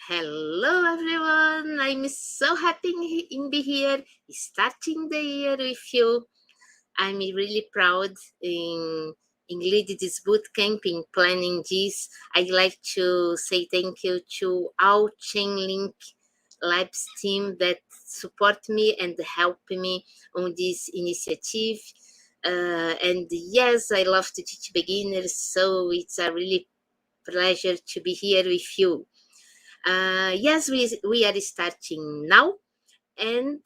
Hello everyone, I'm so happy in be here, starting the year with you. I'm really proud in lead this bootcamp, in planning this. I'd like to say thank you to all Chainlink Labs team that support me and help me on this initiative. And yes, I love to teach beginners, so it's a really pleasure to be here with you. Yes, we are starting now, and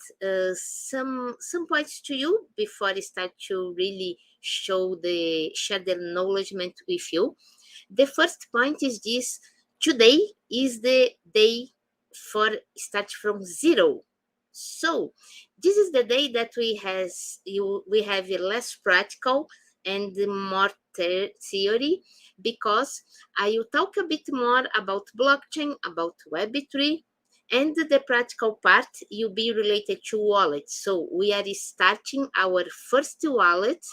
some points to you before I start to really share the acknowledgement with you. The first point is this: today is the day for start from zero. So this is the day that we have a less practical and more theory, because I will talk a bit more about blockchain, about Web3, and the practical part will be related to wallets. So we are starting our first wallet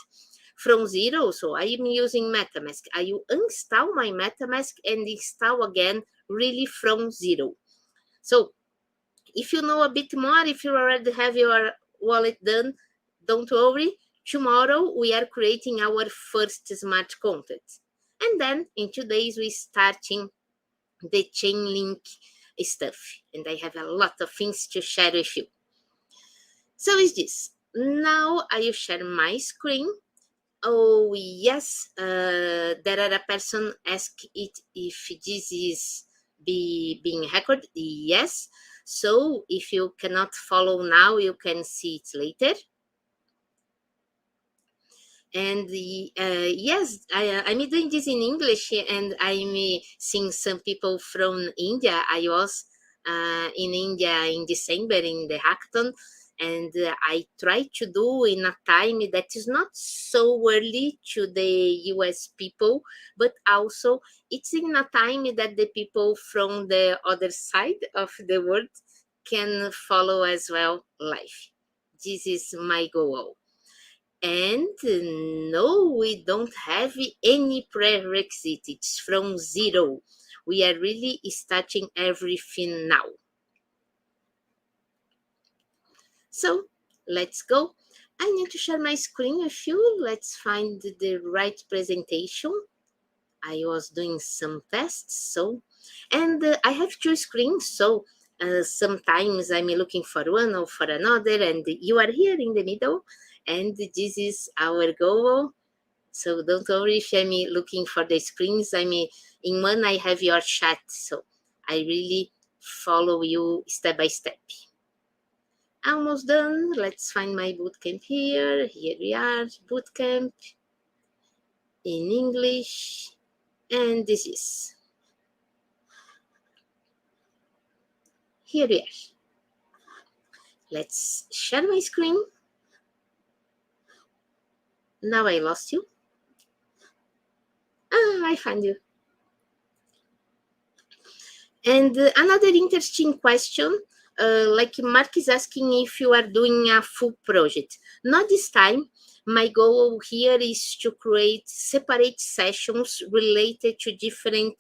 from zero. So I am using MetaMask. I will install my MetaMask and install again really from zero. So if you know a bit more, if you already have your wallet done, don't worry. Tomorrow we are creating our first smart contract. And then in 2 days we starting the Chainlink stuff. And I have a lot of things to share with you. So is this. Now I will share my screen. Oh yes, there are a person ask it if this is being recorded. Yes. So if you cannot follow now, you can see it later. And yes, I'm doing this in English, and I'm seeing some people from India. I was in India in December in the hackathon, and I try to do in a time that is not so early to the US people, but also it's in a time that the people from the other side of the world can follow as well live. This is my goal. And no, we don't have any prerequisite. It's from zero. We are really starting everything now. So let's go. I need to share my screen with you. Let's find the right presentation. I was doing some tests, and I have two screens, so sometimes I'm looking for one or for another, and you are here in the middle, and this is our goal. So don't worry if I'm looking for the screens. In one I have your chat, so I really follow you step by step. Almost done. Let's find my bootcamp here. Here we are, bootcamp in English, and this is. Here we are. Let's share my screen. Now I lost you. I find you. And another interesting question, like Mark is asking if you are doing a full project. Not this time. My goal here is to create separate sessions related to different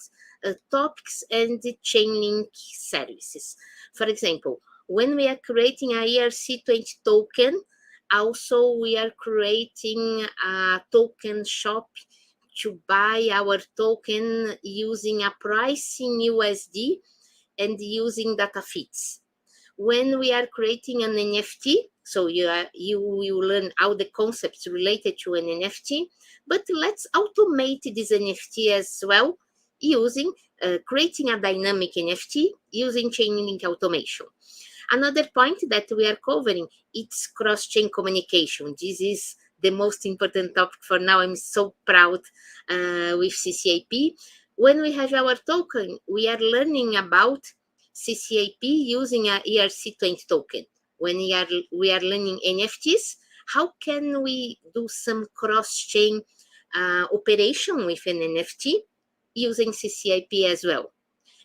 topics and the Chainlink services. For example, when we are creating a ERC20 token, also we are creating a token shop to buy our token using a price in USD and using data feeds. When we are creating an NFT, so you will learn all the concepts related to an NFT, but let's automate this NFT as well using creating a dynamic NFT using Chainlink automation. Another point that we are covering, it's cross-chain communication. This is the most important topic for now. I'm so proud with CCIP. When we have our token, we are learning about CCIP using a ERC20 token. When we are learning NFTs, how can we do some cross-chain operation with an NFT using CCIP as well?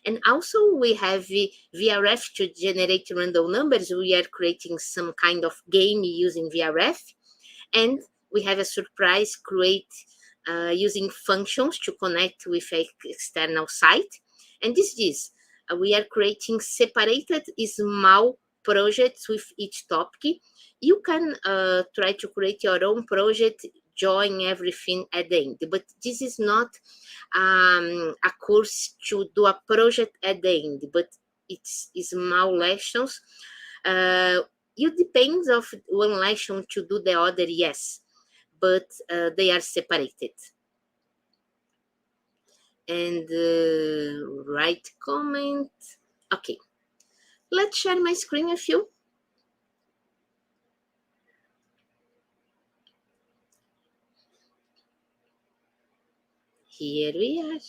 And also we have VRF to generate random numbers. We are creating some kind of game using VRF. And we have a surprise create using functions to connect with an external site. And this is we are creating separated small projects with each topic. You can try to create your own project, join everything at the end, but this is not a course to do a project at the end, but it's small lessons. You depends of one lesson to do the other, yes, but they are separated. And write comment. Okay, let's share my screen with you. Here we are.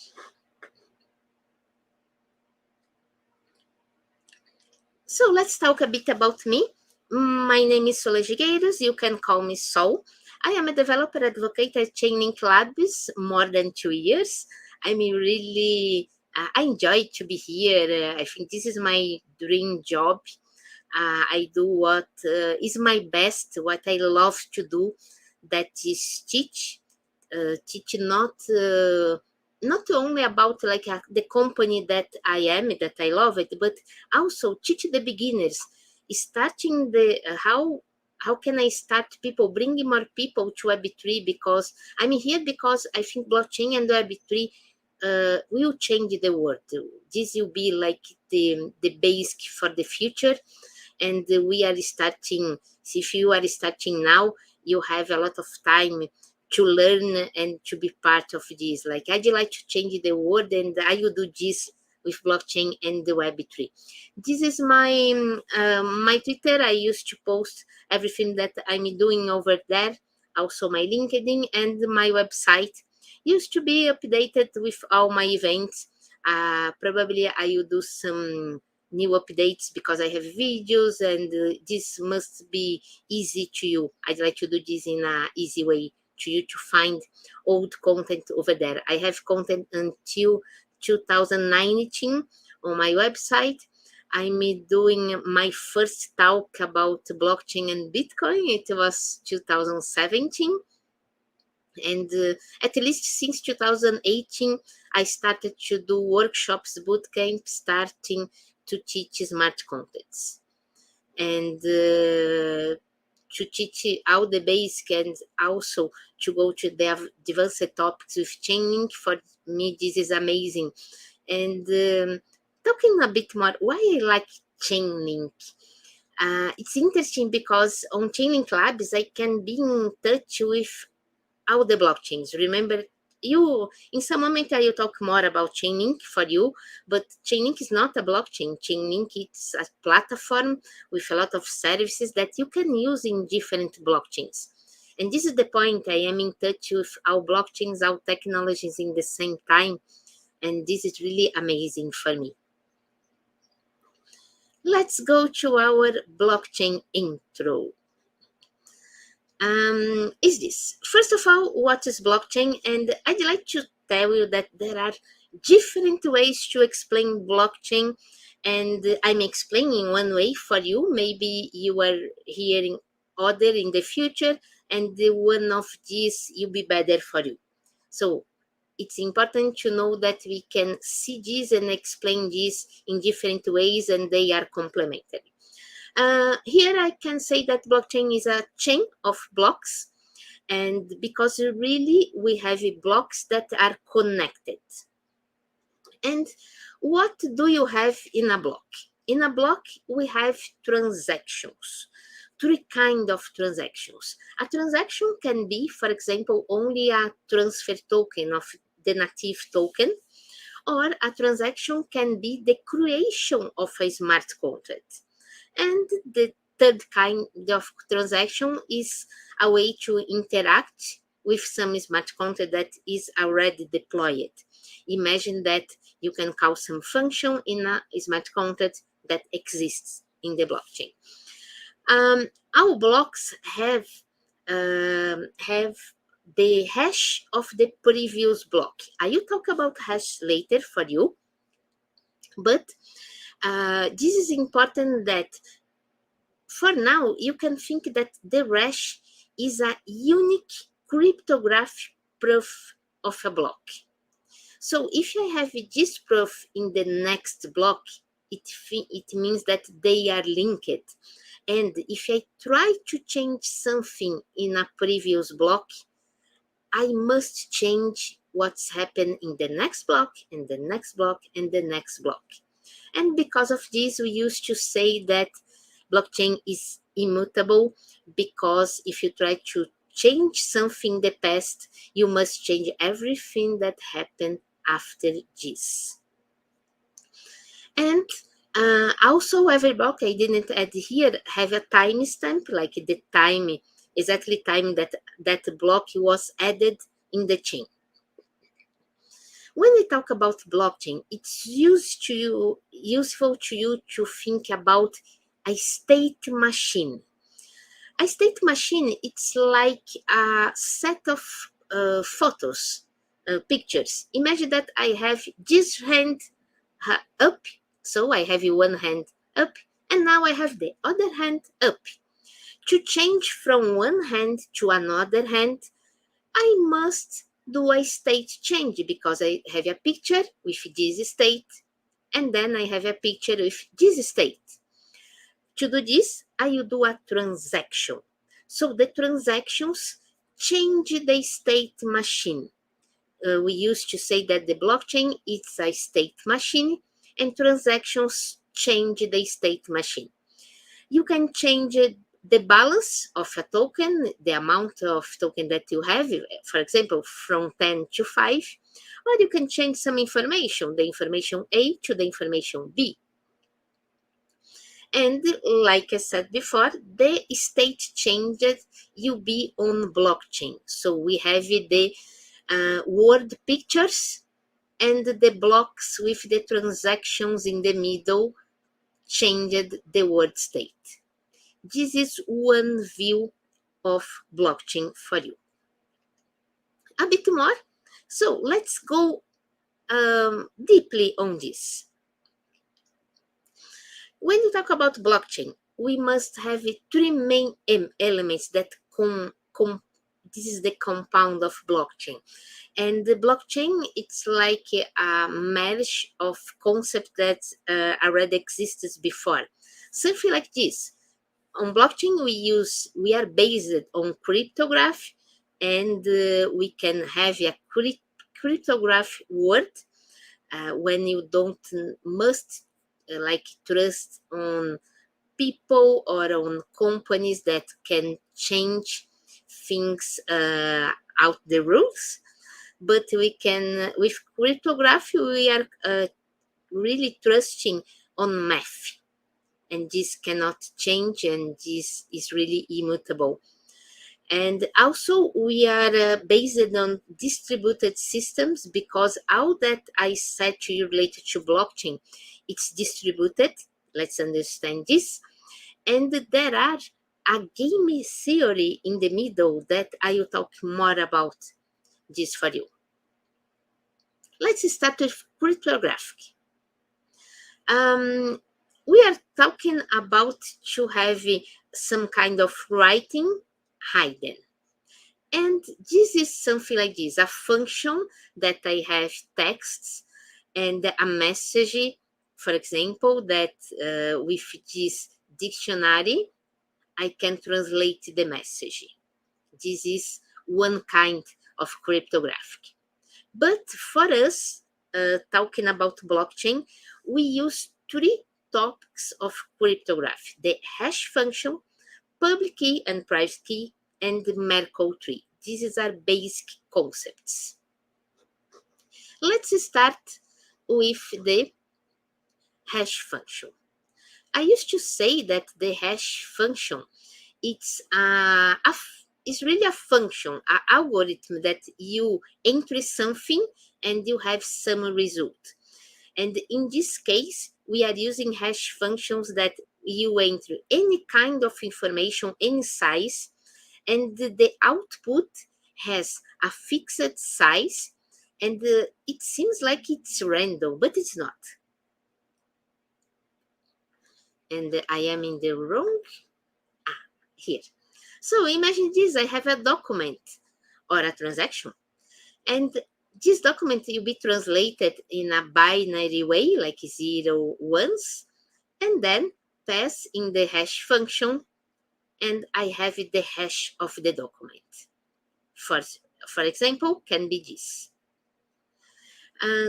So let's talk a bit about me. My name is Solange Gueiros. You can call me Sol. I am a developer advocate at Chainlink Labs more than 2 years. I'm really, I enjoy to be here. I think this is my dream job. I do what is my best, what I love to do, that is teach. Teach not only about like the company that I am, that I love it, but also teach the beginners, starting the how can I start people, bringing more people to Web3, because I'm here because I think blockchain and Web3 will change the world. This will be like the base for the future, and we are starting. If you are starting now, you have a lot of time to learn and to be part of this. Like, I'd like to change the world, and I will do this with blockchain and the Web3. This is my Twitter. I used to post everything that I'm doing over there. Also my LinkedIn and my website used to be updated with all my events. Probably I will do some new updates because I have videos, and this must be easy to you. I'd like to do this in an easy way to you to find old content over there. I have content until 2019 on my website. I'm doing my first talk about blockchain and Bitcoin. It was 2017. And at least since 2018, I started to do workshops, bootcamp, starting to teach smart contracts. And to teach all the basic, and also to go to the advanced topics with Chainlink. For me, this is amazing. And talking a bit more, why I like Chainlink? It's interesting because on Chainlink Labs, I can be in touch with all the blockchains. Remember, you in some moment I will talk more about Chainlink for you, but Chainlink is not a blockchain. Chainlink is a platform with a lot of services that you can use in different blockchains. And this is the point. I am in touch with all blockchains, all technologies in the same time, and this is really amazing for me. Let's go to our blockchain intro. Is this. First of all, what is blockchain? And I'd like to tell you that there are different ways to explain blockchain, and I'm explaining one way for you. Maybe you are hearing other in the future, and the one of these will be better for you. So it's important to know that we can see this and explain this in different ways, and they are complementary. Here I can say that blockchain is a chain of blocks, and because really we have blocks that are connected. And what do you have in a block? In a block, we have transactions, three kinds of transactions. A transaction can be, for example, only a transfer token of the native token, or a transaction can be the creation of a smart contract. And the third kind of transaction is a way to interact with some smart contract that is already deployed. Imagine that you can call some function in a smart contract that exists in the blockchain. Our blocks have the hash of the previous block. I will talk about hash later for you, but this is important that for now you can think that the hash is a unique cryptographic proof of a block. So if I have this proof in the next block, it means that they are linked. And if I try to change something in a previous block, I must change what's happened in the next block, and the next block, and the next block. And because of this, we used to say that blockchain is immutable, because if you try to change something in the past, you must change everything that happened after this. And also every block, I didn't add here, have a timestamp, like the time, exactly time that that block was added in the chain. When we talk about blockchain, it's useful to you to think about a state machine. A state machine, it's like a set of photos, pictures. Imagine that I have this hand up, so I have one hand up, and now I have the other hand up. To change from one hand to another hand, I must do a state change, because I have a picture with this state, and then I have a picture with this state. To do this, I will do a transaction. So the transactions change the state machine. We used to say that the blockchain is a state machine, and transactions change the state machine. You can change the balance of a token, the amount of token that you have, for example, from 10 to 5, or you can change some information, the information A to the information B. And like I said before, the state changes will be on blockchain. So we have the word pictures and the blocks with the transactions in the middle changed the word state. This is one view of blockchain for you. A bit more. So let's go deeply on this. When you talk about blockchain, we must have three main elements that this is the compound of blockchain. And the blockchain, it's like a marriage of concepts that already existed before. Something like this. On blockchain, we are based on cryptography, and we can have a cryptographic word when you don't must like trust on people or on companies that can change things out the rules. But we can, with cryptography, we are really trusting on math, and this cannot change, and this is really immutable. And also we are based on distributed systems, because all that I said to you related to blockchain, it's distributed. Let's understand this. And there are a game theory in the middle that I will talk more about this for you. Let's start with cryptographic. We are talking about to have some kind of writing hidden. And this is something like this, a function that I have texts and a message, for example, that with this dictionary, I can translate the message. This is one kind of cryptographic. But for us, talking about blockchain, we use three topics of cryptography: the hash function, public key and private key, and the Merkle tree. These are basic concepts. Let's start with the hash function. I used to say that the hash function it's really a function, an algorithm that you enter something and you have some result. And in this case, we are using hash functions that you enter any kind of information, any size, and the output has a fixed size, and it seems like it's random, but it's not. And I am in the wrong, here. So imagine this, I have a document or a transaction, and This document will be translated in a binary way, like 0, 1s, and then pass in the hash function, and I have the hash of the document. For example, can be this.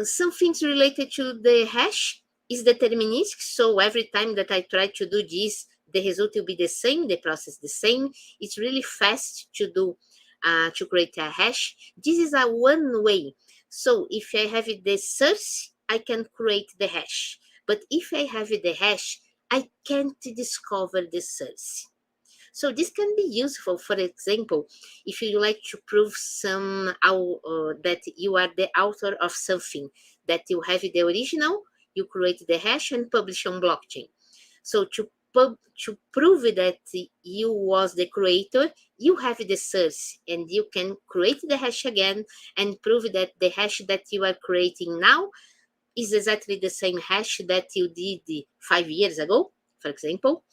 Some things related to the hash is deterministic, so every time that I try to do this, the result will be the same, the process the same. It's really fast to do, to create a hash. This is a one way. So if I have the source, I can create the hash. But if I have the hash, I can't discover the source. So this can be useful, for example, if you like to prove that you are the author of something, that you have the original, you create the hash and publish on blockchain. So to prove that you was the creator, you have the source, and you can create the hash again and prove that the hash that you are creating now is exactly the same hash that you did 5 years ago, for example.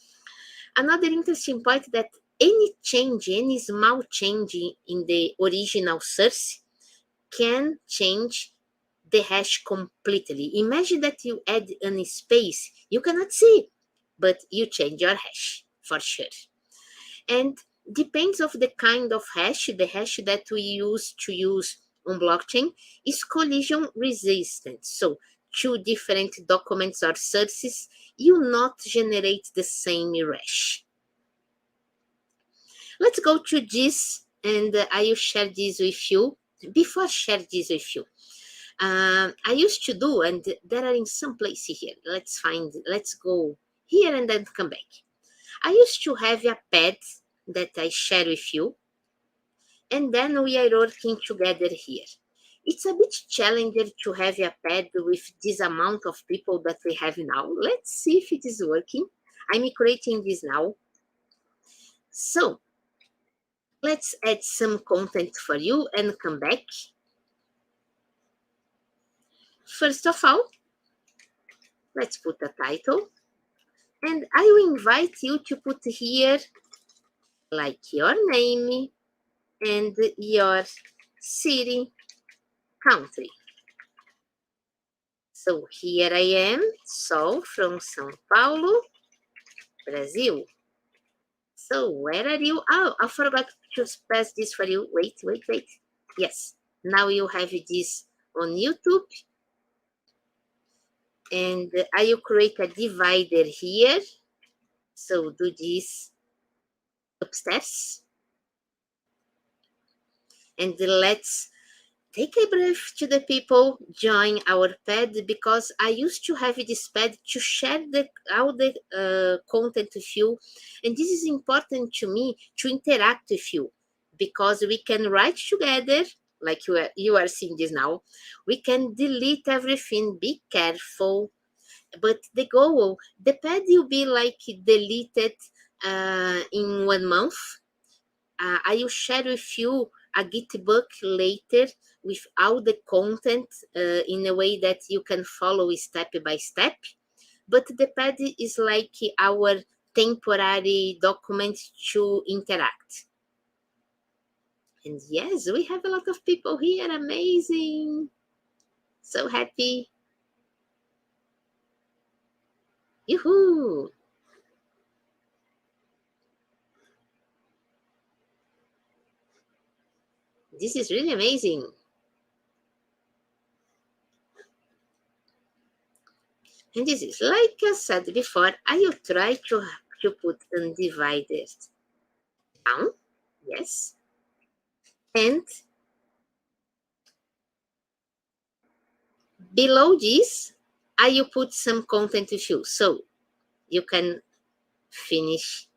Another interesting point that any change, any small change in the original source can change the hash completely. Imagine that you add a space you cannot see, but you change your hash for sure. And depends of the kind of hash, the hash that we use on blockchain is collision resistant. So two different documents or sources will not generate the same hash. Let's go to this, and I will share this with you. Before I share this with you, I used to do, and there are in some places here. Let's go here and then come back. I used to have a pad that I share with you, and then we are working together here. It's a bit challenging to have a pad with this amount of people that we have now. Let's see if it is working. I'm creating this now. So let's add some content for you and come back. First of all, let's put a title. And I will invite you to put here like your name and your city, country. So here I am, Sol from São Paulo, Brazil. So where are you? Oh, I forgot to pass this for you. Wait. Yes, now you have this on YouTube. And I will create a divider here. So do this upstairs. And let's take a breath to the people, join our pad, because I used to have this pad to share all the content with you. And this is important to me to interact with you, because we can write together, like you are seeing this now. We can delete everything, be careful. But the pad will be like deleted in 1 month. I will share with you a Gitbook later with all the content in a way that you can follow step by step. But the pad is like our temporary document to interact. And yes, we have a lot of people here. Amazing. So happy. Yoo-hoo. This is really amazing. And this is, like I said before, I will try to put undivided down. Yes. And below this, I will put some content with you, so you can finish.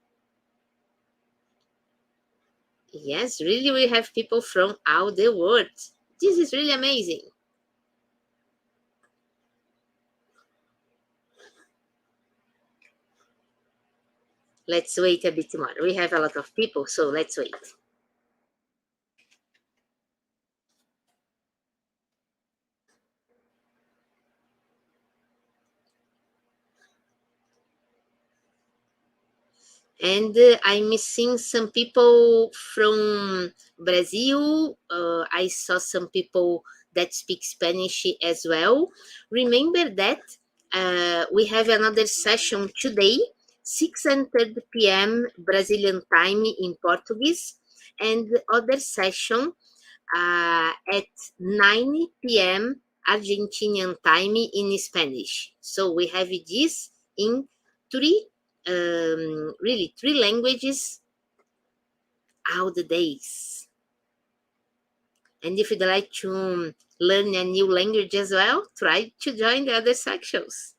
Yes, really, we have people from all the world. This is really amazing. Let's wait a bit more. We have a lot of people, so let's wait. And I'm seeing some people from Brazil. I saw some people that speak Spanish as well. Remember that we have another session today, 6:30 p.m. Brazilian time in Portuguese, and the other session at 9 p.m. Argentinian time in Spanish. So we have this in three, really three languages all the days. And if you'd like to learn a new language as well, try to join the other sections.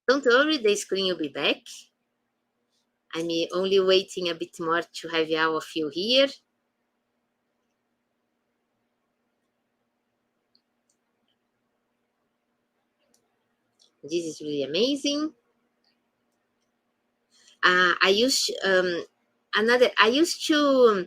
Don't worry, the screen will be back. I'm only waiting a bit more to have all of you here. This is really amazing. I used I used to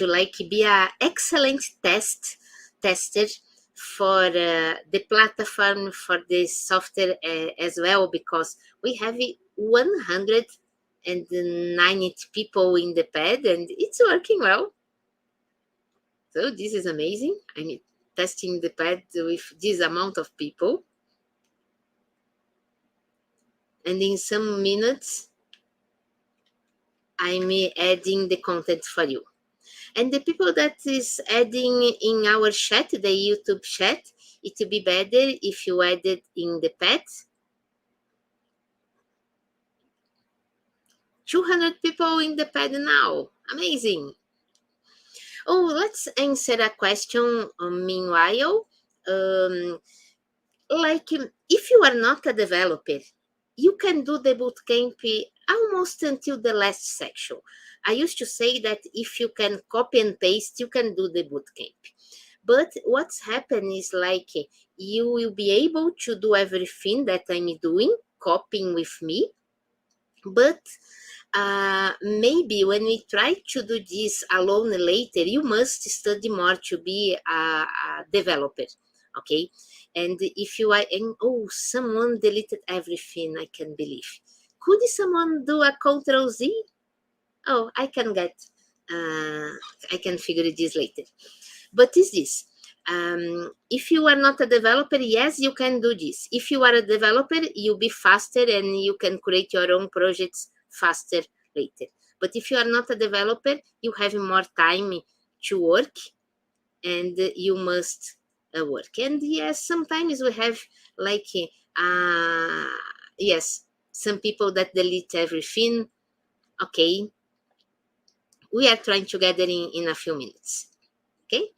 like be a excellent tester for the platform for the software as well, because we have 190 people in the pad and it's working well. So this is amazing. I mean, testing the pad with this amount of people. And in some minutes, I'm adding the content for you. And the people that is adding in our chat, the YouTube chat, it would be better if you added in the pad. 200 people in the pad now. Amazing. Oh, let's answer a question meanwhile. If you are not a developer, you can do the bootcamp almost until the last section. I used to say that if you can copy and paste, you can do the bootcamp. But what's happened is you will be able to do everything that I'm doing, copying with me. But maybe when we try to do this alone later, you must study more to be a developer, okay? And if you are, and oh, someone deleted everything, I can believe. Could someone do a Control Z? Oh, I can I can figure this later. But is this? If you are not a developer, yes, you can do this. If you are a developer, you'll be faster and you can create your own projects faster later. But if you are not a developer, you have more time to work and you must work. And yes, sometimes we have yes, some people that delete everything. Okay, we are trying together in a few minutes. Okay,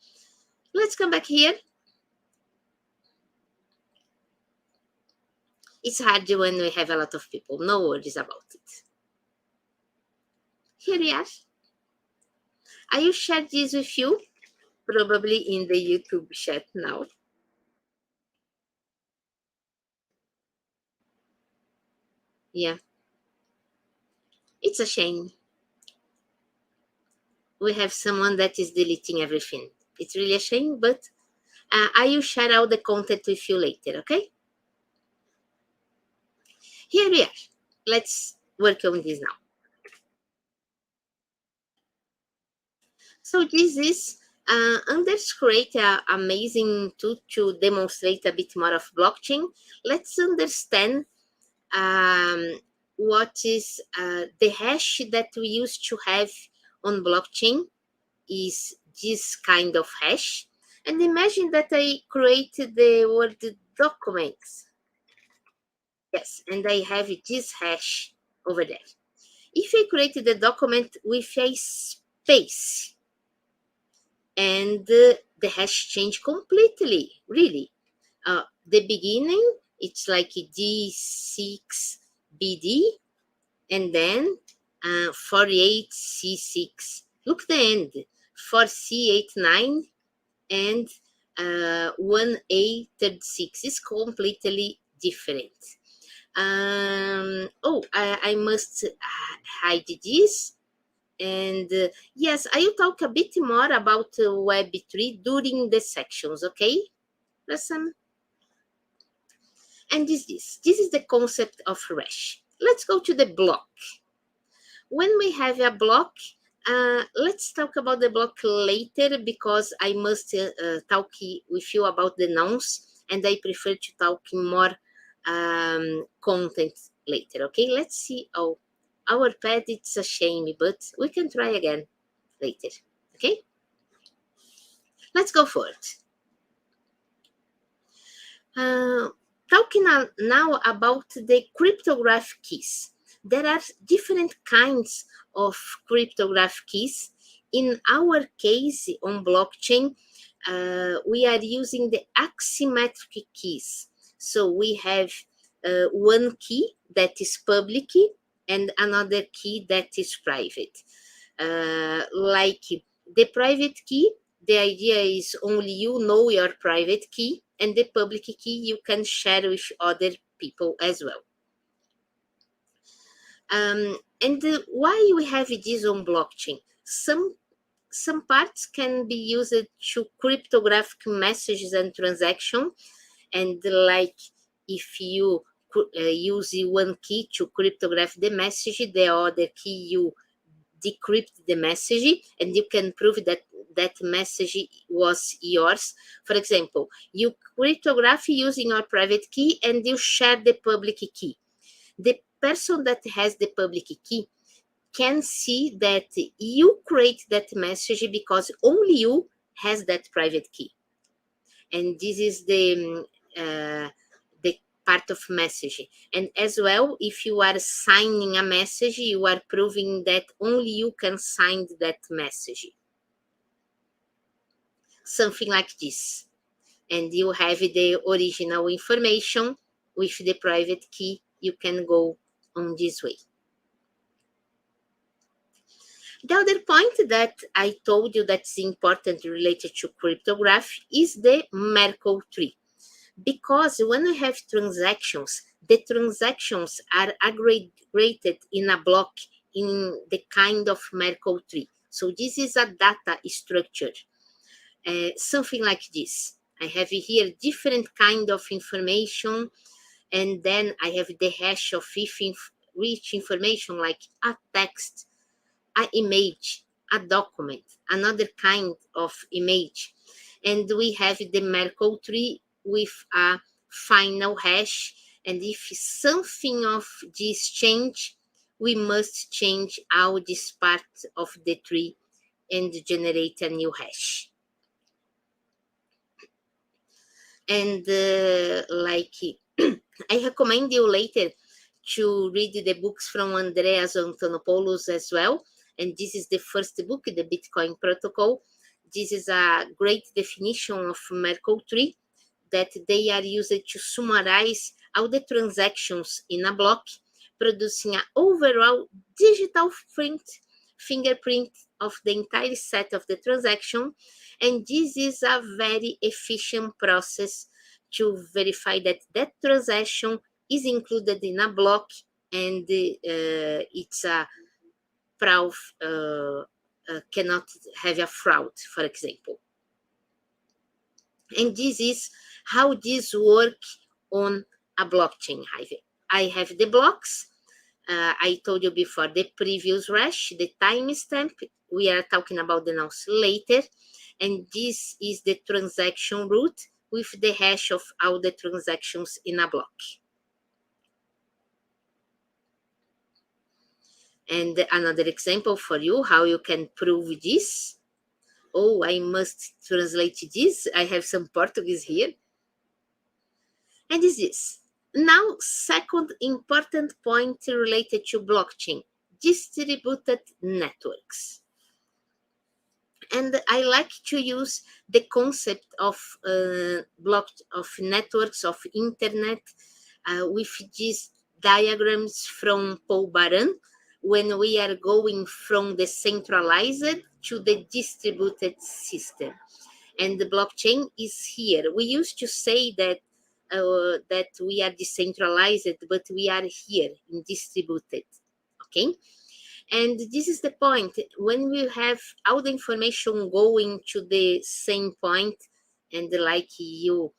let's come back here. It's hard when we have a lot of people. No worries about it. Here we are. I will share this with you, probably in the YouTube chat now. Yeah, it's a shame. We have someone that is deleting everything. It's really a shame, but I will share all the content with you later, okay? Here we are. Let's work on this now. So this is Underscrate, an amazing tool to demonstrate a bit more of blockchain. Let's understand what is the hash that we used to have on blockchain is this kind of hash. And imagine that I created the word documents. Yes, and I have this hash over there. If I created a document with a space and the hash changed completely, really. The beginning, it's like D6BD, and then 48C6. Look the end, 4C89 and 1A36 is completely different. I must hide this. And yes, I will talk a bit more about Web3 during the sections, okay? Listen. And this is the concept of hash. Let's go to the block. When we have a block, Let's talk about the block later because I must talk with you about the nouns, and I prefer to talk more content later. Okay, let's see. Oh, our pad, it's a shame, but we can try again later. Okay, let's go for it. Talking now about the cryptographic keys. There are different kinds of cryptographic keys. In our case on blockchain, we are using the asymmetric keys. So we have one key that is public and another key that is private. Like the private key, the idea is only you know your private key, and the public key you can share with other people as well. And why we have this on blockchain? Some parts can be used to cryptographic messages and transactions, and like if you use one key to cryptograph the message, the other key you decrypt the message, and you can prove that that message was yours. For example, you cryptograph using your private key and you share the public key. The person that has the public key can see that you create that message because only you has that private key. And this is the part of message. And as well, if you are signing a message, you are proving that only you can sign that message. Something like this. And you have the original information with the private key. You can go on this way. The other point that I told you that's important related to cryptography is the Merkle tree. Because when we have transactions, the transactions are aggregated in a block in the kind of Merkle tree. So this is a data structure, something like this. I have here different kind of information, and then I have the hash of each information like a text, an image, a document, another kind of image. And we have the Merkle tree with a final hash. And if something of this change, we must change all this part of the tree and generate a new hash. And like I recommend you later to read the books from Andreas Antonopoulos as well. And this is the first book, The Bitcoin Protocol. This is a great definition of Merkle tree, that they are used to summarize all the transactions in a block, producing an overall digital fingerprint of the entire set of the transaction. And this is a very efficient process to verify that that transaction is included in a block, and it's a proof cannot have a fraud, for example. And this is how this work on a blockchain. I have the blocks. I told you before the previous hash, the timestamp. We are talking about the nodes later. And this is the transaction root with the hash of all the transactions in a block. And another example for you, how you can prove this. Oh, I must translate this. I have some Portuguese here. And is this. Now, second important point related to blockchain, distributed networks. And I like to use the concept of networks of internet with these diagrams from Paul Baran, when we are going from the centralized to the distributed system. And the blockchain is here. We used to say that that we are decentralized, but we are here in distributed. Okay. And this is the point. When we have all the information going to the same point, and like you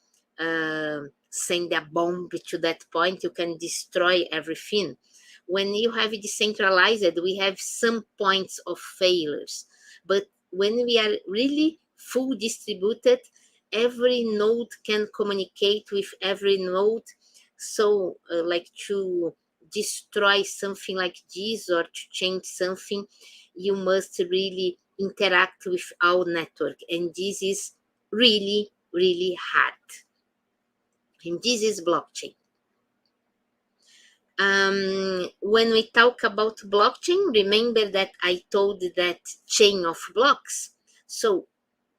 send a bomb to that point, you can destroy everything. when you have decentralized, we have some points of failures. But when we are really full distributed, every node can communicate with every node. So like to destroy something like this or to change something, you must really interact with our network. And this is really, really hard. And this is blockchain. When we talk about blockchain, remember that I told that chain of blocks. So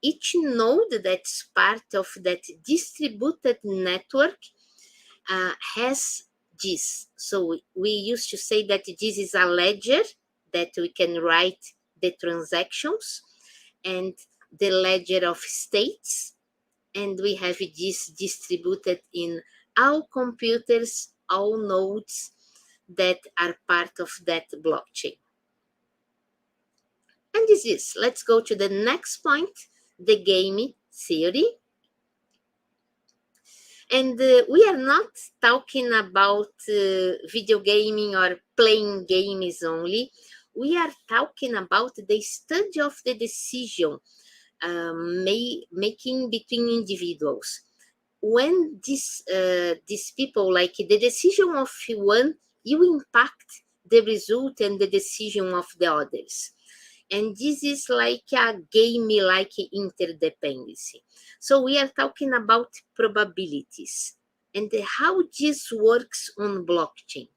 each node that's part of that distributed network has this. So we used to say that this is a ledger that we can write the transactions and the ledger of states, and we have this distributed in all computers, all nodes that are part of that blockchain. And this is, let's go to the next point, the game theory. And we are not talking about video gaming or playing games only. We are talking about the study of the decision making between individuals. When these people, like the decision of one, you impact the result and the decision of the others. And this is like a game like interdependency. So we are talking about probabilities and how this works on blockchain.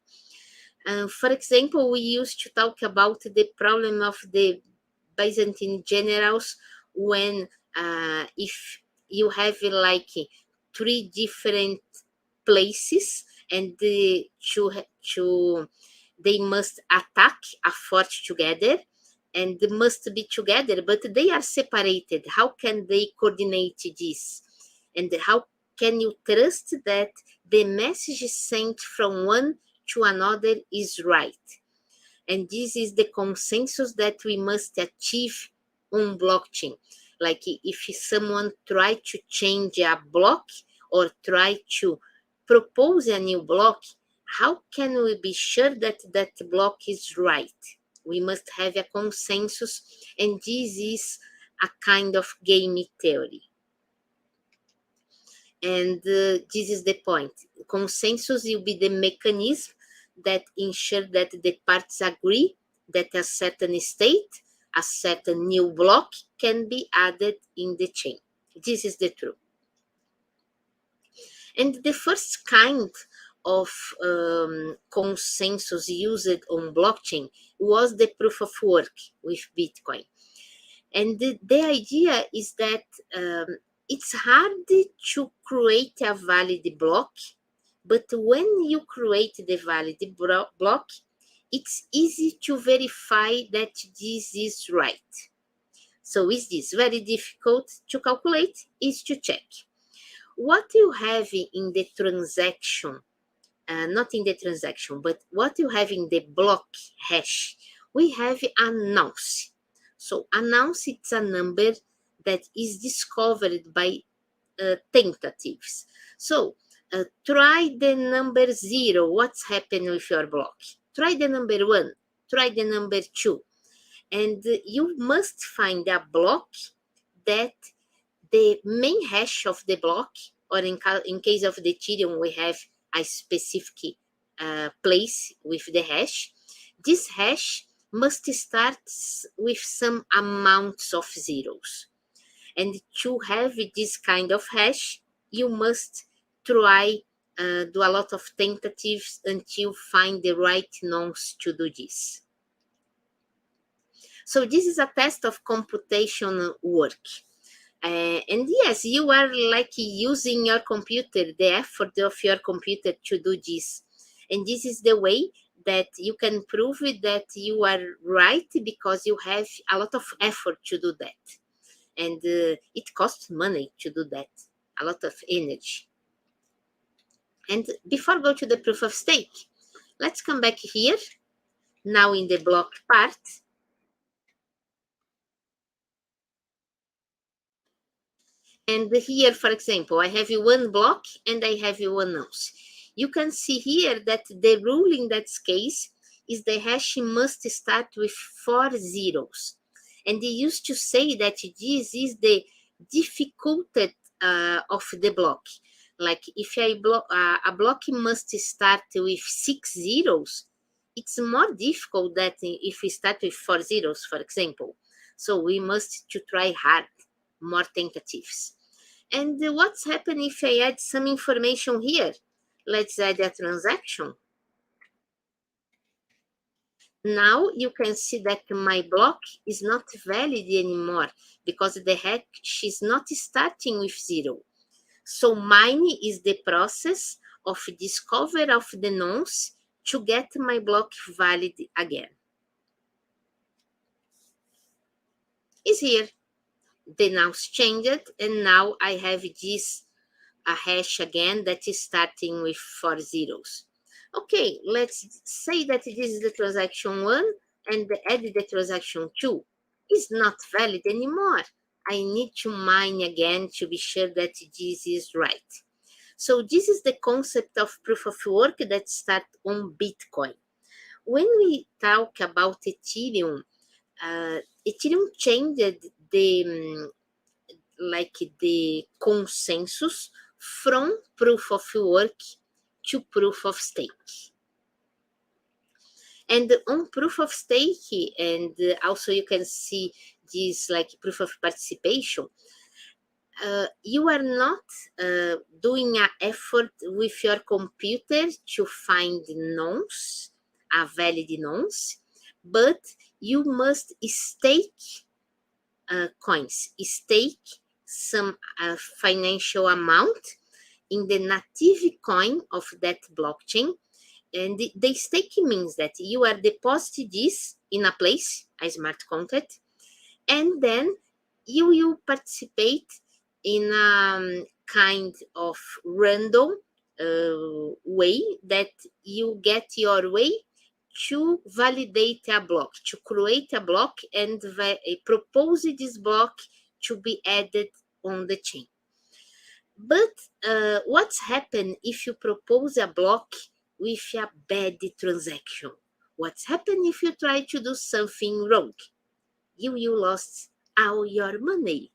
For example, we used to talk about the problem of the Byzantine generals when if you have like three different places and they must attack a fort together and they must be together, but they are separated. How can they coordinate this? And how can you trust that the message sent from one to another is right? And this is the consensus that we must achieve on blockchain. Like if someone try to change a block or try to propose a new block, how can we be sure that that block is right? We must have a consensus, and this is a kind of game theory. And this is the point. Consensus will be the mechanism that ensure that the parties agree that a certain state, a certain new block can be added in the chain. This is the truth. And the first kind of consensus used on blockchain was the proof of work with Bitcoin. And the idea is that it's hard to create a valid block, but when you create the valid block, it's easy to verify that this is right. So is this very difficult to calculate? Is to check. What you have in the transaction, not in the transaction, but what you have in the block hash, we have announce. So announce, it's a number that is discovered by tentatives. So try the number 0, what's happened with your block? Try the number 1, try the number 2. And you must find a block that the main hash of the block, or in case of the Ethereum, we have a specific place with the hash. This hash must start with some amounts of zeros. And to have this kind of hash, you must try do a lot of tentatives until find the right nonce to do this. So this is a test of computational work. And yes, you are like using your computer, the effort of your computer to do this. And this is the way that you can prove it that you are right, because you have a lot of effort to do that. And it costs money to do that, a lot of energy. And before go to the proof of stake, let's come back here, now in the block part. And here, for example, I have one block and I have one nonce. You can see here that the rule in that case is the hash must start with 4 zeros. And they used to say that this is the difficulty of the block. Like if a block must start with 6 zeros, it's more difficult than if we start with 4 zeros, for example. So we must to try hard, more tentatives. And what's happened if I add some information here? Let's add a transaction. Now you can see that my block is not valid anymore because the hash is not starting with 0. So mine is the process of discovery of the nonce to get my block valid again. Is here. The nonce changed, and now I have this a hash again that is starting with 4 zeros. Okay, let's say that this is the transaction 1 and add the transaction 2. It's not valid anymore. I need to mine again to be sure that this is right. So this is the concept of proof of work that starts on Bitcoin. When we talk about Ethereum, Ethereum changed the consensus from proof of work to proof of stake. And on proof of stake, and also you can see this like proof of participation, you are not doing an effort with your computer to find nonce, a valid nonce, but you must stake coins, stake some financial amount in the native coin of that blockchain. And the stake means that you are depositing this in a place, a smart contract, and then you will participate in a kind of random way that you get your way to validate a block, to create a block and propose this block to be added on the chain. But what's happened if you propose a block with a bad transaction? What's happened if you try to do something wrong? You lost all your money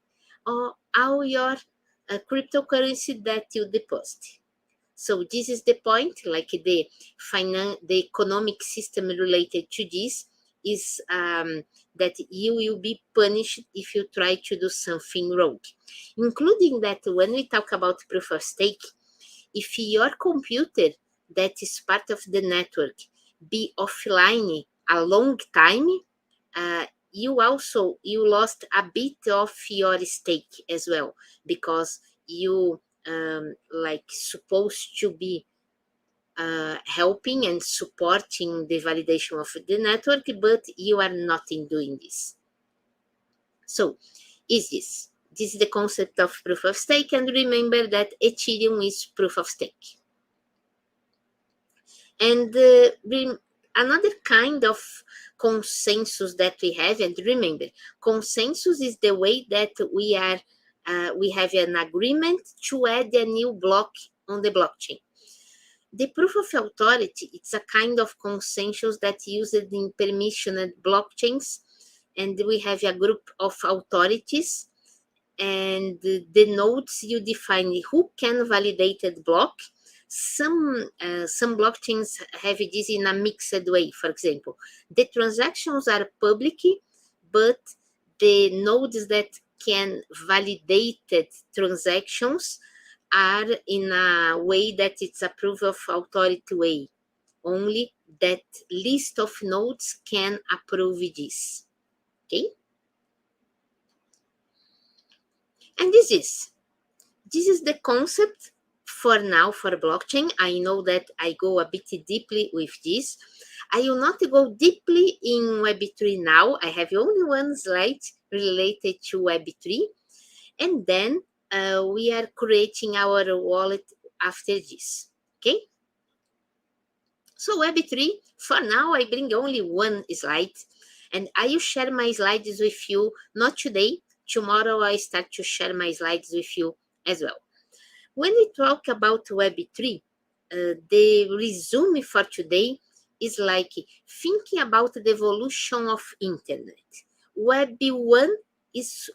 or all your cryptocurrency that you deposit. So this is the point, like the economic system related to this is that you will be punished if you try to do something wrong. Including that when we talk about proof of stake, if your computer that is part of the network be offline a long time, you lost a bit of your stake as well, because you supposed to be helping and supporting the validation of the network, but you are not in doing this. So this is the concept of proof of stake, and remember that Ethereum is proof of stake. And another kind of consensus that we have, and remember, consensus is the way that we have an agreement to add a new block on the blockchain. The proof of authority, it's a kind of consensus that used in permissioned blockchains, and we have a group of authorities, and the nodes you define who can validate the block. Some blockchains have this in a mixed way. For example, the transactions are public, but the nodes that can validate transactions are in a way that it's a proof of authority way. Only that list of nodes can approve this. Okay? And this is the concept for now for blockchain. I know that I go a bit deeply with this. I will not go deeply in Web3 now. I have only one slide related to Web3. And then we are creating our wallet after this. Okay? So Web3, for now, I bring only one slide. And I will share my slides with you, not today. Tomorrow I start to share my slides with you as well. When we talk about Web3, the resume for today is like thinking about the evolution of internet. Web 1 is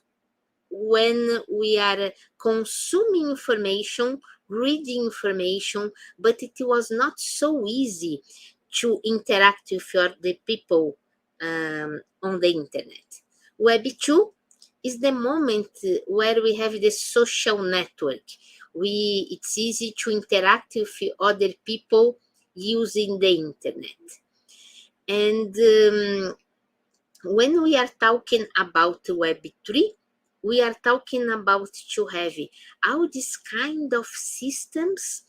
when we are consuming information, reading information, but it was not so easy to interact with the people on the internet. Web 2 is the moment where we have the social network. It's easy to interact with other people using the internet. And when we are talking about Web 3, we are talking about to have all these kind of systems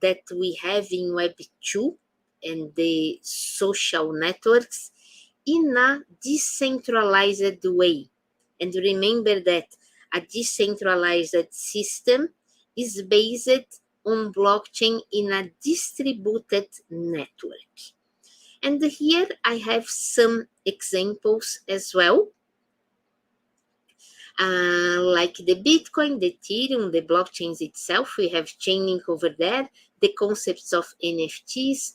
that we have in Web 2 and the social networks in a decentralized way. And remember that a decentralized system is based on blockchain in a distributed network. And here I have some examples as well, like the Bitcoin, the Ethereum, the blockchains itself. We have Chainlink over there, the concepts of NFTs,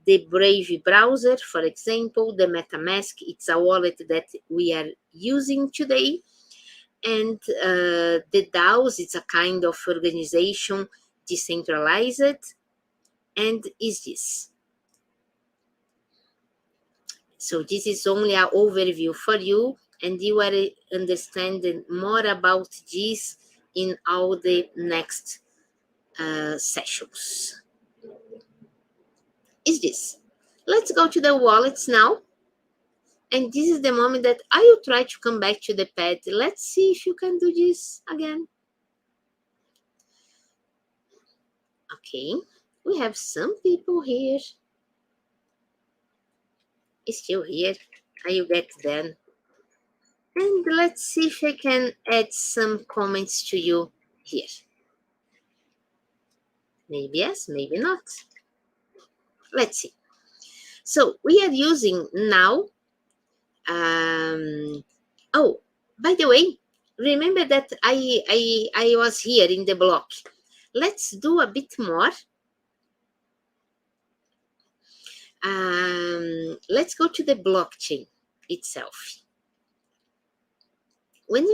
the Brave browser, for example, the MetaMask, it's a wallet that we are using today. And the DAOs, it's a kind of organization, decentralized, and is this. So this is only an overview for you, and you are understanding more about this in all the next sessions. Is this. Let's go to the wallets now. And this is the moment that I will try to come back to the pad. Let's see if you can do this again. Okay, we have some people here. It's still here. I will get them. And let's see if I can add some comments to you here. Maybe yes, maybe not. Let's see. So we are using now. Oh, by the way, remember that I was here in the block. Let's do a bit more. Let's go to the blockchain itself. When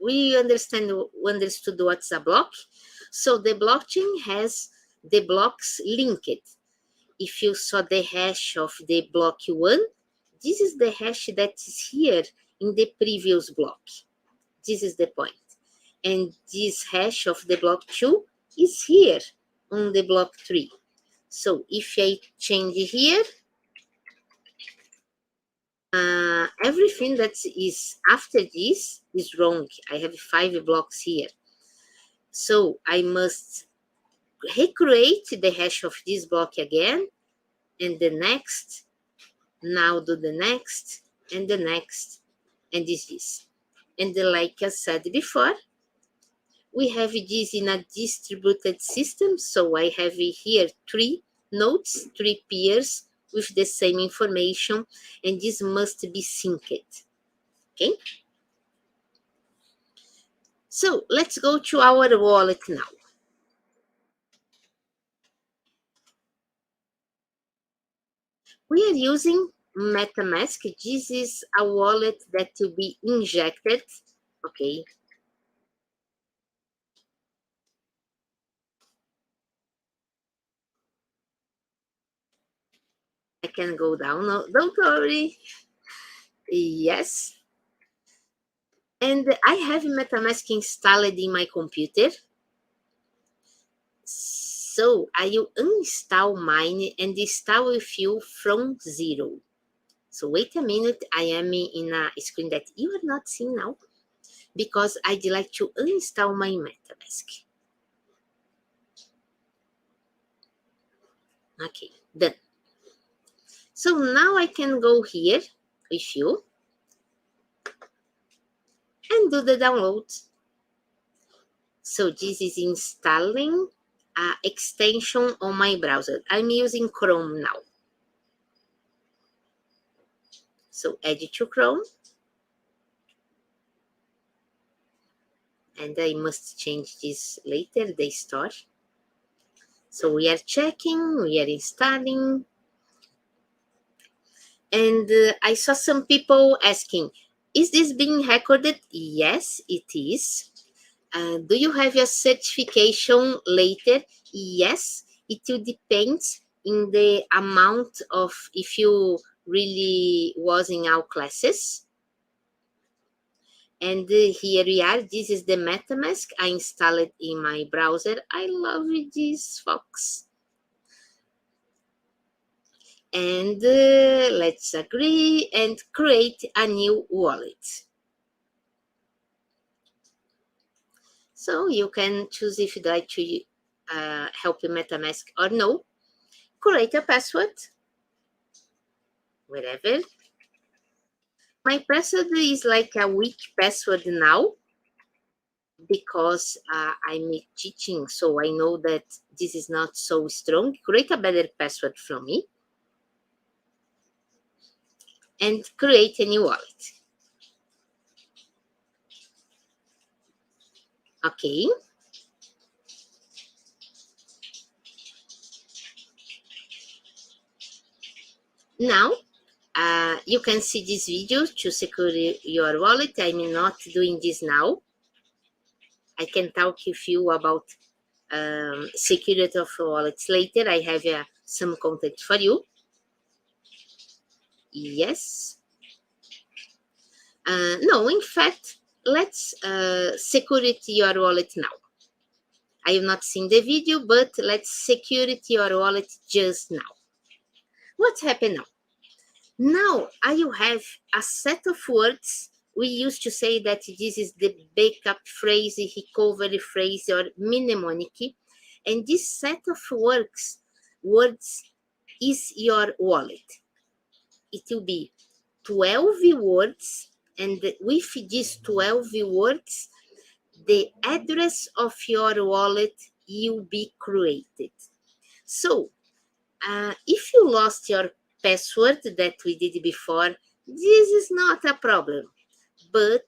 we understood what's a block, so the blockchain has the blocks linked. If you saw the hash of the block 1, this is the hash that is here in the previous block. This is the point. And this hash of the block 2 is here on the block 3. So if I change here, everything that is after this is wrong. I have 5 blocks here. So I must recreate the hash of this block again, and the next, now do the next, and the next, and this. And like I said before, we have this in a distributed system. So I have here 3 nodes, 3 peers with the same information, and this must be synced. Okay? So let's go to our wallet now. We are using MetaMask. This is a wallet that will be injected. Okay. I can go down. No, don't worry. Yes. And I have MetaMask installed in my computer. So I will uninstall mine and install with you from 0. So wait a minute. I am in a screen that you are not seeing now, because I'd like to uninstall my MetaMask. Okay, done. So now I can go here with you and do the download. So this is installing an extension on my browser. I'm using Chrome now. So add it to Chrome. And I must change this later, the store. So we are checking, we are installing. And I saw some people asking, is this being recorded? Yes, it is. Do you have your certification later? Yes, it will depend in the amount of if you really was in our classes. And here we are. This is the MetaMask I installed in my browser. I love this, folks. And let's agree and create a new wallet. So you can choose if you'd like to help you MetaMask or no. Create a password, wherever. My password is like a weak password now because I'm teaching, so I know that this is not so strong. Create a better password from me and create a new wallet. Okay. Now, you can see this video to secure your wallet. I'm not doing this now. I can talk with you about security of wallets later. I have some content for you. Yes. No, in fact, let's security your wallet now. I have not seen the video, but let's security your wallet just now. What happened now? Now I have a set of words. We used to say that this is the backup phrase, recovery phrase, or mnemonic. And this set of words is your wallet. It will be 12 words, and with these 12 words, the address of your wallet will be created. So, if you lost your password that we did before, this is not a problem. But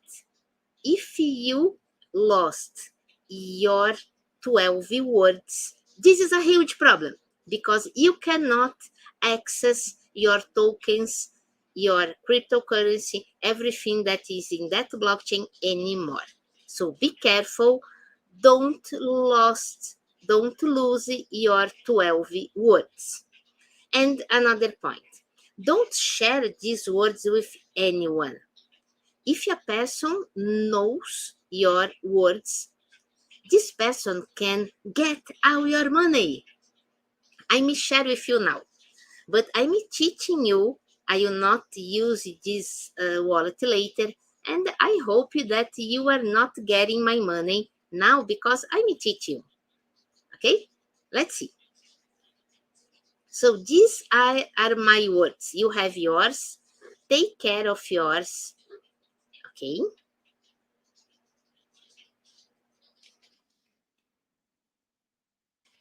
if you lost your 12 words, this is a huge problem because you cannot access your tokens, your cryptocurrency, everything that is in that blockchain anymore. So be careful. Don't lose your 12 words. And another point, don't share these words with anyone. If a person knows your words, this person can get all your money. I'm share with you now, but I'm teaching you. I will not use this wallet later, and I hope that you are not getting my money now because I'm teaching you. Okay, let's see. So these are my words. You have yours. Take care of yours. Okay.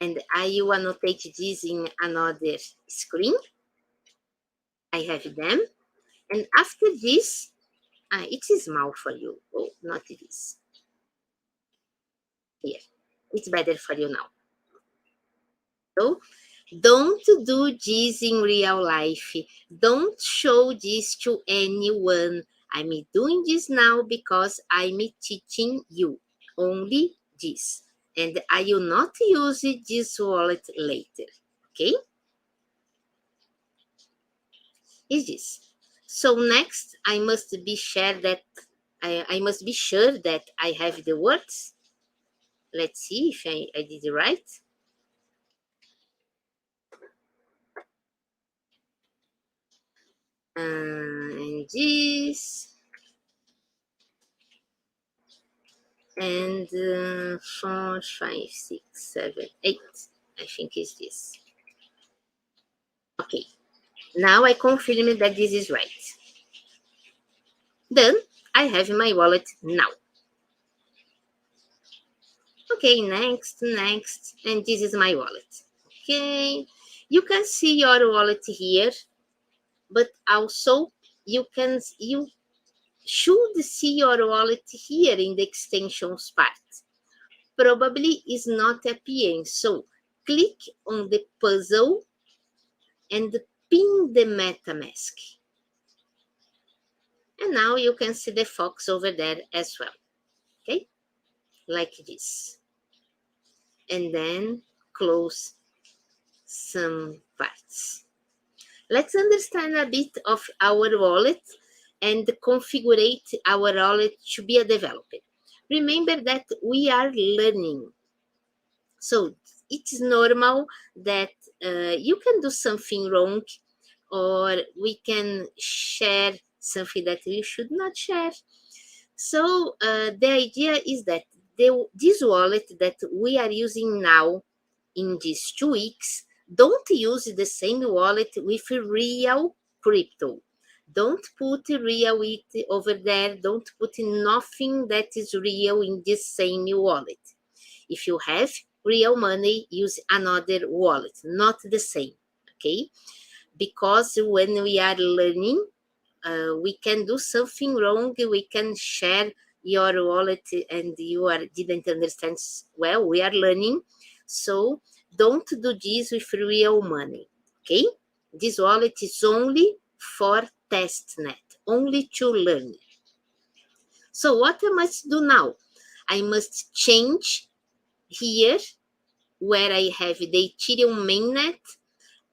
And I will annotate this in another screen. I have them. And after this, it is small for you. Oh, not this. Here. It's better for you now. So don't do this in real life. Don't show this to anyone. I'm doing this now because I'm teaching you only this. And I will not use this wallet later. Okay? Is this. So next, I must be sure that I must be sure that I have the words. Let's see if I did it right. And this and 4, 5, 6, 7, 8. I think is this. Okay. Now I confirm that this is right. Then I have my wallet now. Okay, next, and this is my wallet. Okay, you can see your wallet here, but also you should see your wallet here in the extensions part. Probably is not appearing, so click on the puzzle and pin the MetaMask. And now you can see the fox over there as well. Okay, like this. And then close some parts. Let's understand a bit of our wallet and configure our wallet to be a developer. Remember that we are learning. So it's normal that you can do something wrong, or we can share something that we should not share. So the idea is that this wallet that we are using now in these 2 weeks, don't use the same wallet with real crypto. Don't put real it over there. Don't put nothing that is real in this same wallet. If you have real money, use another wallet, not the same, okay? Because when we are learning, we can do something wrong. We can share your wallet and didn't understand well. We are learning, so don't do this with real money, okay? This wallet is only for testnet, only to learn. So what I must do now? I must change here where I have the Ethereum mainnet.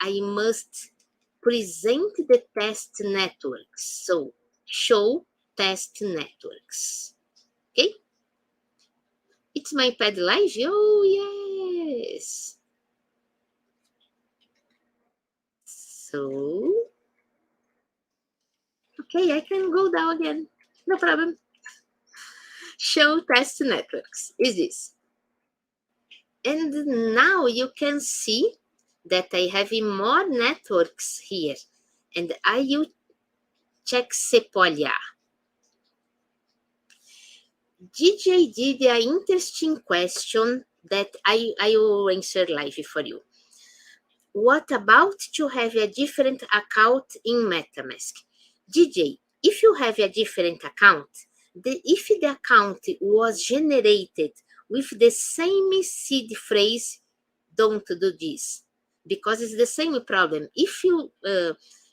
I must present the test networks. So show test networks. Okay? It's my pad live. Oh, yes. So, okay, I can go down again. No problem. Show test networks is this. And now you can see that I have more networks here. And I will check Sepolia. DJ did an interesting question that I will answer live for you. What about to have a different account in MetaMask? DJ, if you have a different account, if the account was generated with the same seed phrase, don't do this, because it's the same problem. If you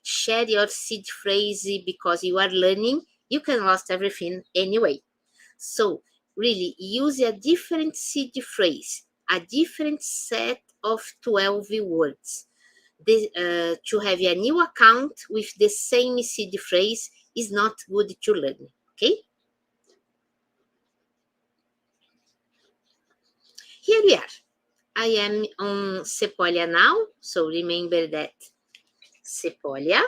share your seed phrase because you are learning, you can lose everything anyway. So really use a different seed phrase, a different set of 12 words. To have a new account with the same seed phrase is not good to learn, okay? Here we are. I am on Sepolia now, so remember that Sepolia.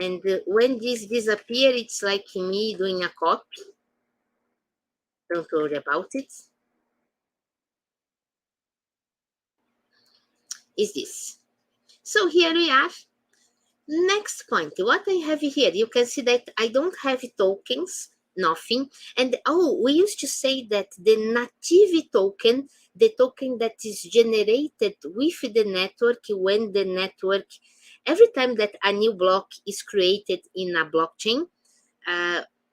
And when this disappears, it's like me doing a copy. Don't worry about it. Is this. So here we are. Next point, what I have here, you can see that I don't have tokens, nothing. And we used to say that the native token, the token that is generated with the network when the network, every time that a new block is created in a blockchain,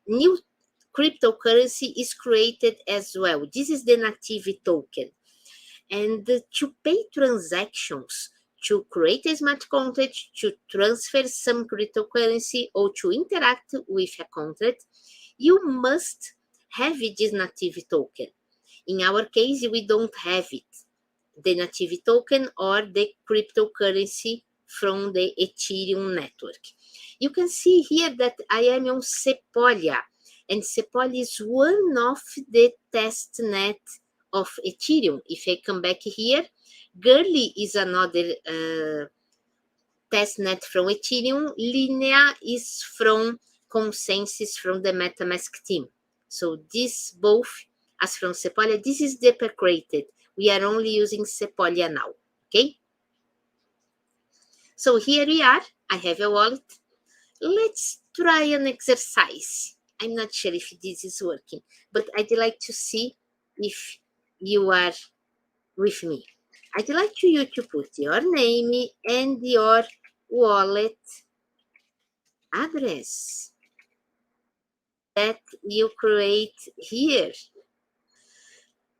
new cryptocurrency is created as well. This is the native token. And to pay transactions, to create a smart contract, to transfer some cryptocurrency, or to interact with a contract, you must have this native token. In our case, we don't have it, the native token or the cryptocurrency from the Ethereum network. You can see here that I am on Sepolia, and Sepolia is one of the testnet of Ethereum. If I come back here, Gurley is another testnet from Ethereum. Linea is from Consensus from the MetaMask team. So this both, as from Sepolia, this is deprecated. We are only using Sepolia now, okay? So here we are. I have a wallet. Let's try an exercise. I'm not sure if this is working, but I'd like to see if you are with me. I'd like you to put your name and your wallet address that you create here.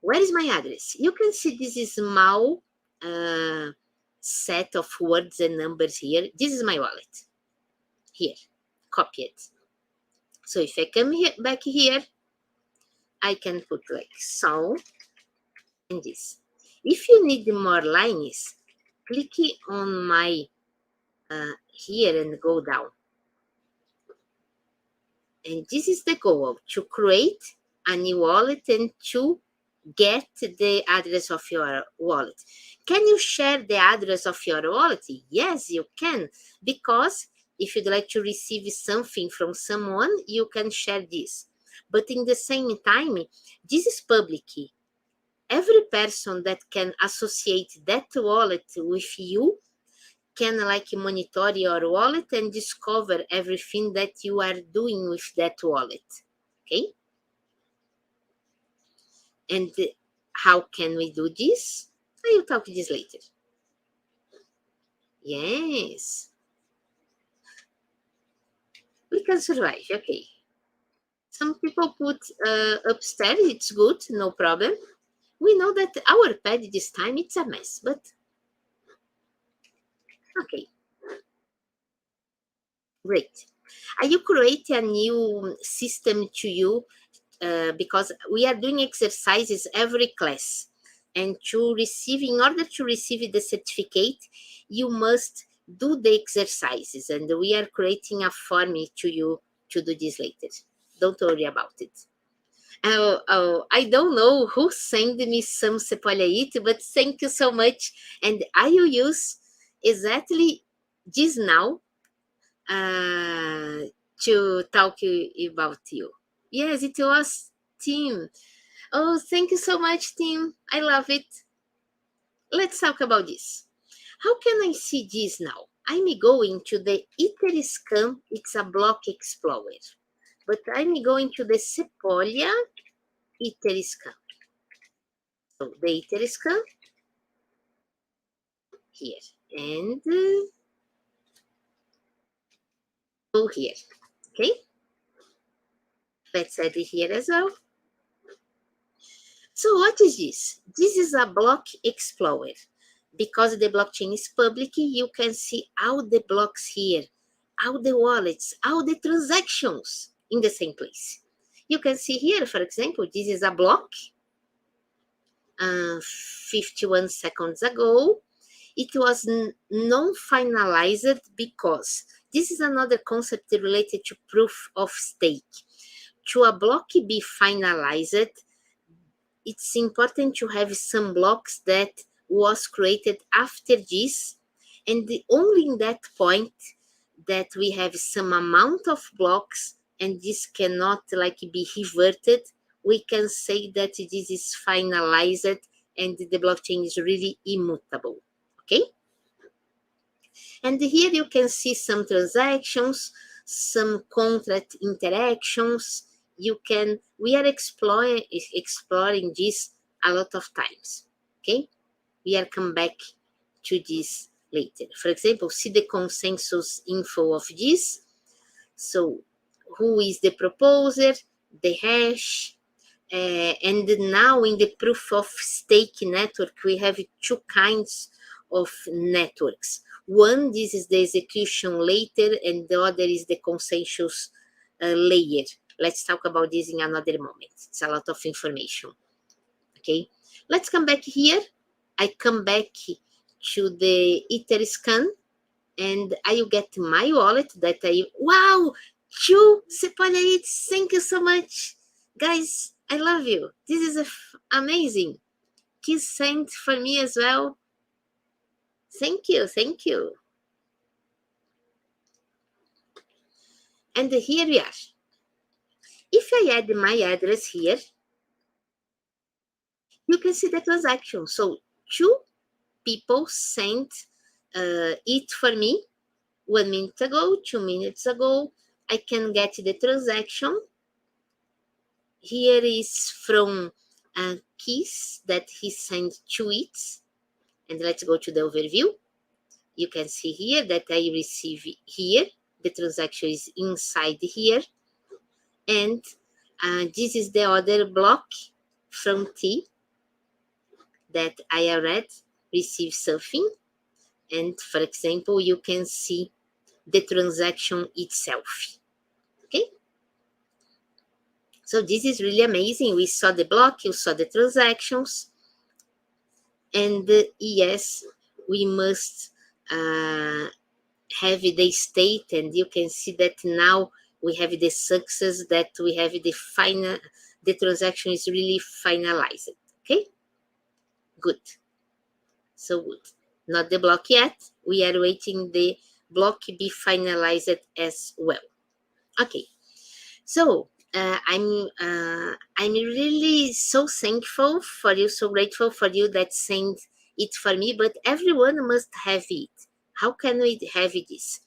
Where is my address? You can see this small set of words and numbers here. This is my wallet. here, copy it. So if I come here, back here, I can put like so and this. If you need more lines, click on my here and go down. And this is the goal, to create a new wallet and to get the address of your wallet. Can you share the address of your wallet? Yes, you can, because if you'd like to receive something from someone, you can share this. But in the same time, this is public. Every person that can associate that wallet with you can like monitor your wallet and discover everything that you are doing with that wallet. Okay? And how can we do this? I will talk this later. Yes. We can survive, okay. Some people put upstairs, it's good, no problem. We know that our pad this time, it's a mess, but okay. Great. You create a new system to you because we are doing exercises every class. And in order to receive the certificate, you must do the exercises. And we are creating a form to you to do this later. Don't worry about it. I don't know who sent me some Sepolyaite, but thank you so much. And I will use exactly this now to talk about you. Yes, it was Tim. Oh, thank you so much, Tim. I love it. Let's talk about this. How can I see this now? I'm going to the Etherscan. It's a block explorer. But I'm going to the Sepolia Etherscan. So the Etherscan here. And go here. Okay? Let's add it here as well. So what is this? This is a block explorer. Because the blockchain is public, you can see all the blocks here, all the wallets, all the transactions in the same place. You can see here, for example, this is a block 51 seconds ago. It was non-finalized because this is another concept related to proof of stake. To a block be finalized, it's important to have some blocks that was created after this, and only in that point that we have some amount of blocks and this cannot like be reverted, we can say that this is finalized and the blockchain is really immutable. Okay? And here you can see some transactions, some contract interactions. We are exploring this a lot of times. Okay, we are come back to this later. For example, see the consensus info of this. So who is the proposer, the hash, and now in the proof of stake network, we have two kinds of networks. One, this is the execution layer, and the other is the consensus layer. Let's talk about this in another moment. It's a lot of information. Okay, let's come back here. I come back to the Etherscan, and I will get my wallet that wow, 2 Sepolyates. Thank you so much. Guys, I love you. This is amazing. Kiss sent for me as well. Thank you, thank you. And here we are. If I add my address here, you can see the transaction. So 2 people sent it for me 1 minute ago, 2 minutes ago. I can get the transaction. Here is from Kiss that he sent 2 it. And let's go to the overview. You can see here that I receive here. The transaction is inside here. And this is the other block from T that I already received something. And for example, you can see the transaction itself. Okay? So this is really amazing. We saw the block, you saw the transactions, and yes, we must have the state, and you can see that now we have the success, that we have the transaction is really finalized. Okay, good. So good. Not the block yet. We are waiting the block be finalized as well. Okay. So I'm really so thankful for you, so grateful for you that sent it for me. But everyone must have it. How can we have this?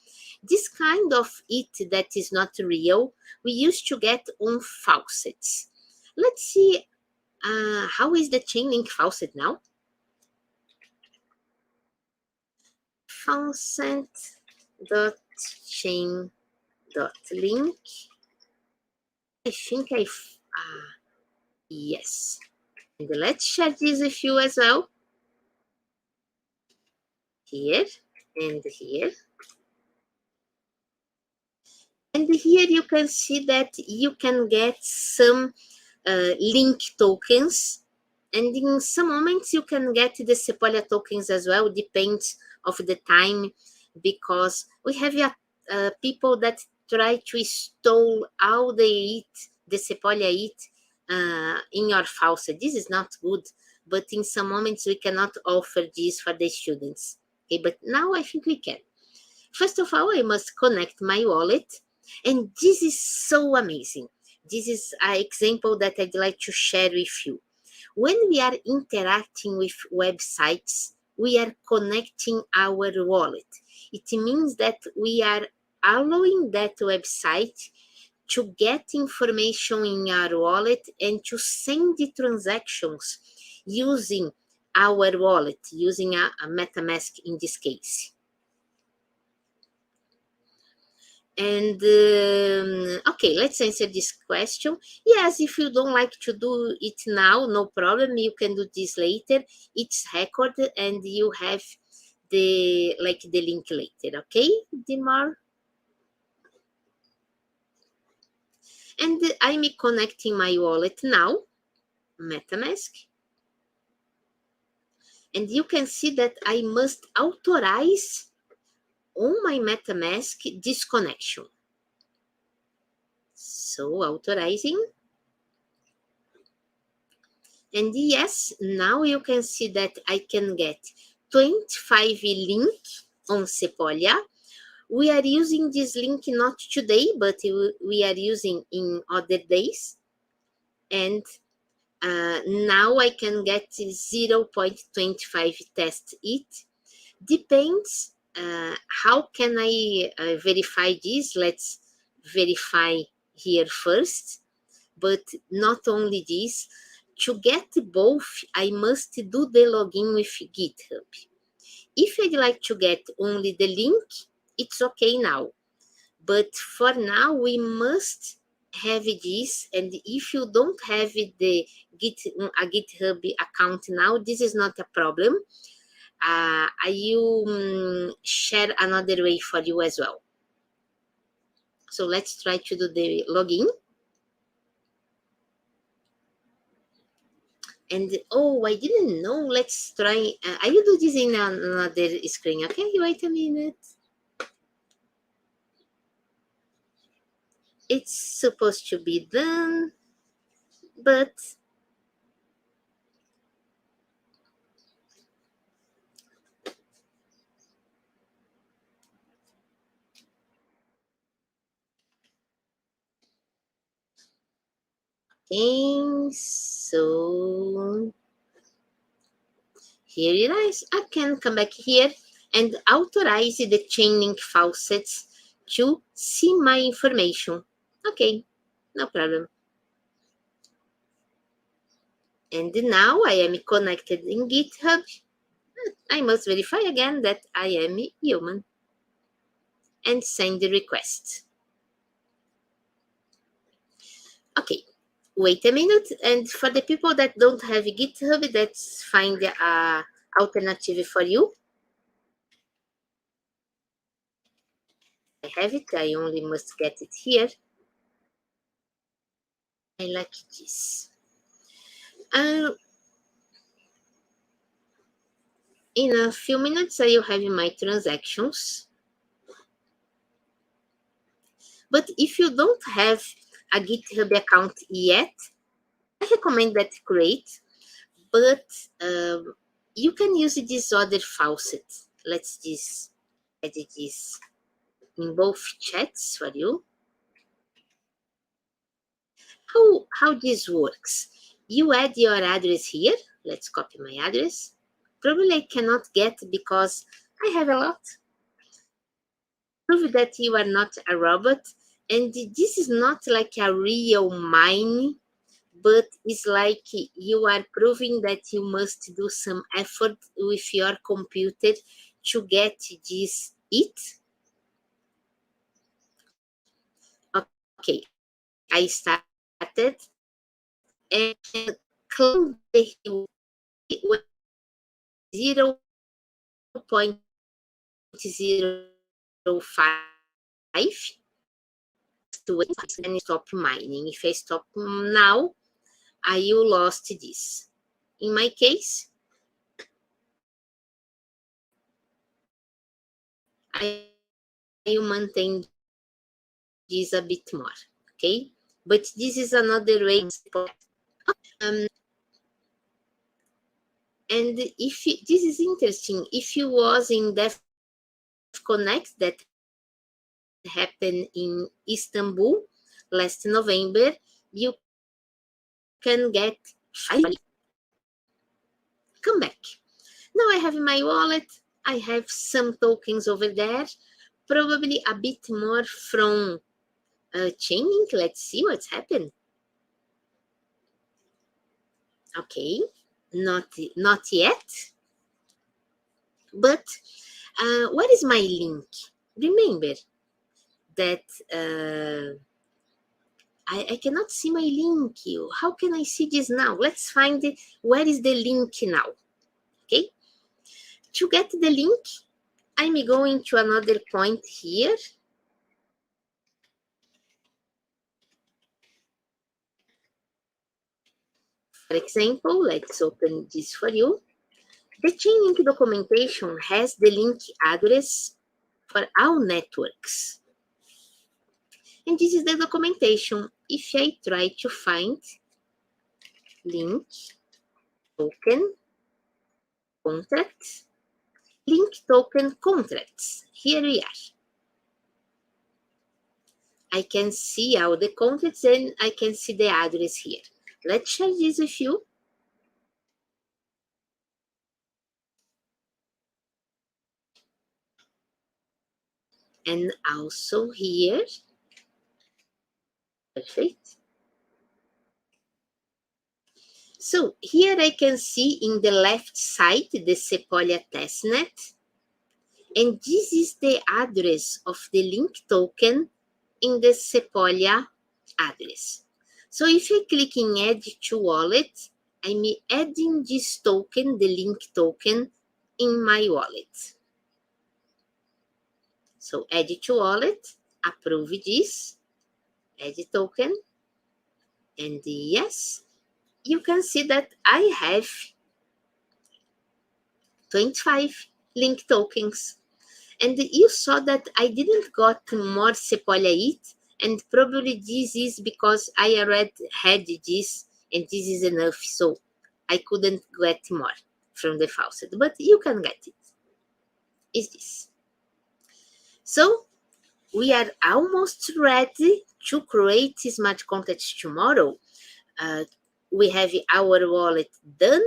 This kind of it that is not real, we used to get on faucets. Let's see how is the Chainlink faucet now. Faucet.chain.link. I think yes. And let's share this with you as well. Here and here. And here you can see that you can get some link tokens. And in some moments you can get the Sepolia tokens as well, depends of the time, because we have people that try to install all the Sepolia in your faucet. This is not good, but in some moments we cannot offer this for the students. Okay, but now I think we can. First of all, I must connect my wallet, and this is so amazing. This is an example that I'd like to share with you. When we are interacting with websites, we are connecting our wallet. It means that we are allowing that website to get information in our wallet and to send the transactions using our wallet, using a MetaMask in this case. And okay, let's answer this question. Yes, if you don't like to do it now, no problem, you can do this later. It's recorded and you have the link later. Okay, Dimar? And I'm connecting my wallet now, MetaMask, and you can see that I must authorize on my MetaMask this connection. So authorizing. And yes, now you can see that I can get 25 link on Sepolia. We are using this link not today, but we are using in other days. And now I can get 0.25 test it. Depends how can I verify this. Let's verify here first. But not only this, to get both, I must do the login with GitHub. If I'd like to get only the link, it's okay now. But for now, we must have this. And if you don't have a GitHub account now, this is not a problem. I will share another way for you as well. So let's try to do the login. And oh, I didn't know. Let's try. I will do this in another screen. Okay, wait a minute. It's supposed to be done, but okay. So here it is. I can come back here and authorize the Chainlink faucets to see my information. Okay, no problem. And now I am connected in GitHub. I must verify again that I am human and send the request. Okay, wait a minute. And for the people that don't have GitHub, let's find an alternative for you. have it. I only must get it here. I like this. In a few minutes, I will have my transactions. But if you don't have a GitHub account yet, I recommend that you create. But you can use this other faucet. Let's just add this in both chats for you. How this works? You add your address here. Let's copy my address. Probably I cannot get because I have a lot. Prove that you are not a robot. And this is not like a real mine, but it's like you are proving that you must do some effort with your computer to get this it. Okay, I started and climbed the hill with 0.05 to wait and stop mining. If I stop now, I will lost this. In my case, I will maintain this a bit more, okay? But this is another way. And if you, this is interesting, if you was in Def Connect that happened in Istanbul last November, you can get 5. Come back. Now I have my wallet. I have some tokens over there, probably a bit more from Chainlink. Let's see what's happened. Okay, not yet. But what is my link? Remember that I cannot see my link. How can I see this now? Let's find it. Where is the link now? Okay. To get the link, I'm going to another point here. For example, let's open this for you. The Chainlink documentation has the link address for all networks. And this is the documentation. If I try to find link, token, contract, link token contracts, here we are. I can see all the contracts and I can see the address here. Let's share this with you. And also here. Perfect. So here I can see in the left side the Sepolia testnet. And this is the address of the link token in the Sepolia address. So if I click in add to wallet, I'm adding this token, the link token, in my wallet. So add to wallet, approve this, add token, and yes, you can see that I have 25 link tokens. And you saw that I didn't got more Sepolia ETH, and probably this is because I already had this, and this is enough, so I couldn't get more from the faucet, but you can get it. Is this. So we are almost ready to create smart contracts tomorrow. We have our wallet done.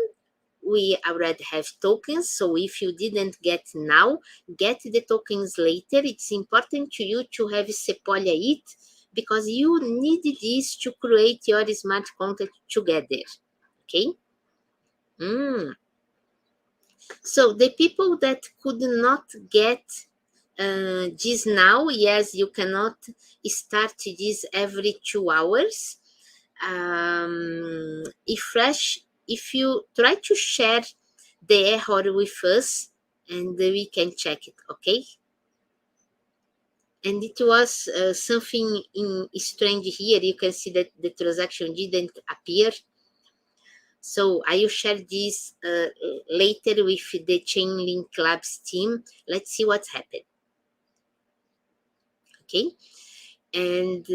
We already have tokens, so if you didn't get now, get the tokens later. It's important to you to have Sepolia ETH because you need this to create your smart contract together, okay? So the people that could not get this now, yes, you cannot start this every 2 hours. If you try to share the error with us, and we can check it, okay? And it was something strange here. You can see that the transaction didn't appear. So I will share this later with the Chainlink Labs team. Let's see what's happened. Okay, and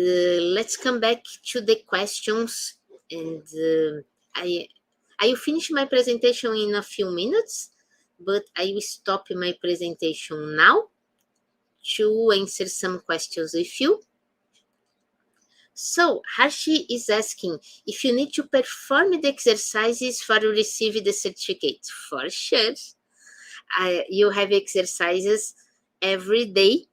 let's come back to the questions. And I will finish my presentation in a few minutes, but I will stop my presentation now to answer some questions with you. So Harshi is asking if you need to perform the exercises for receive the certificate. For sure. You have exercises every day,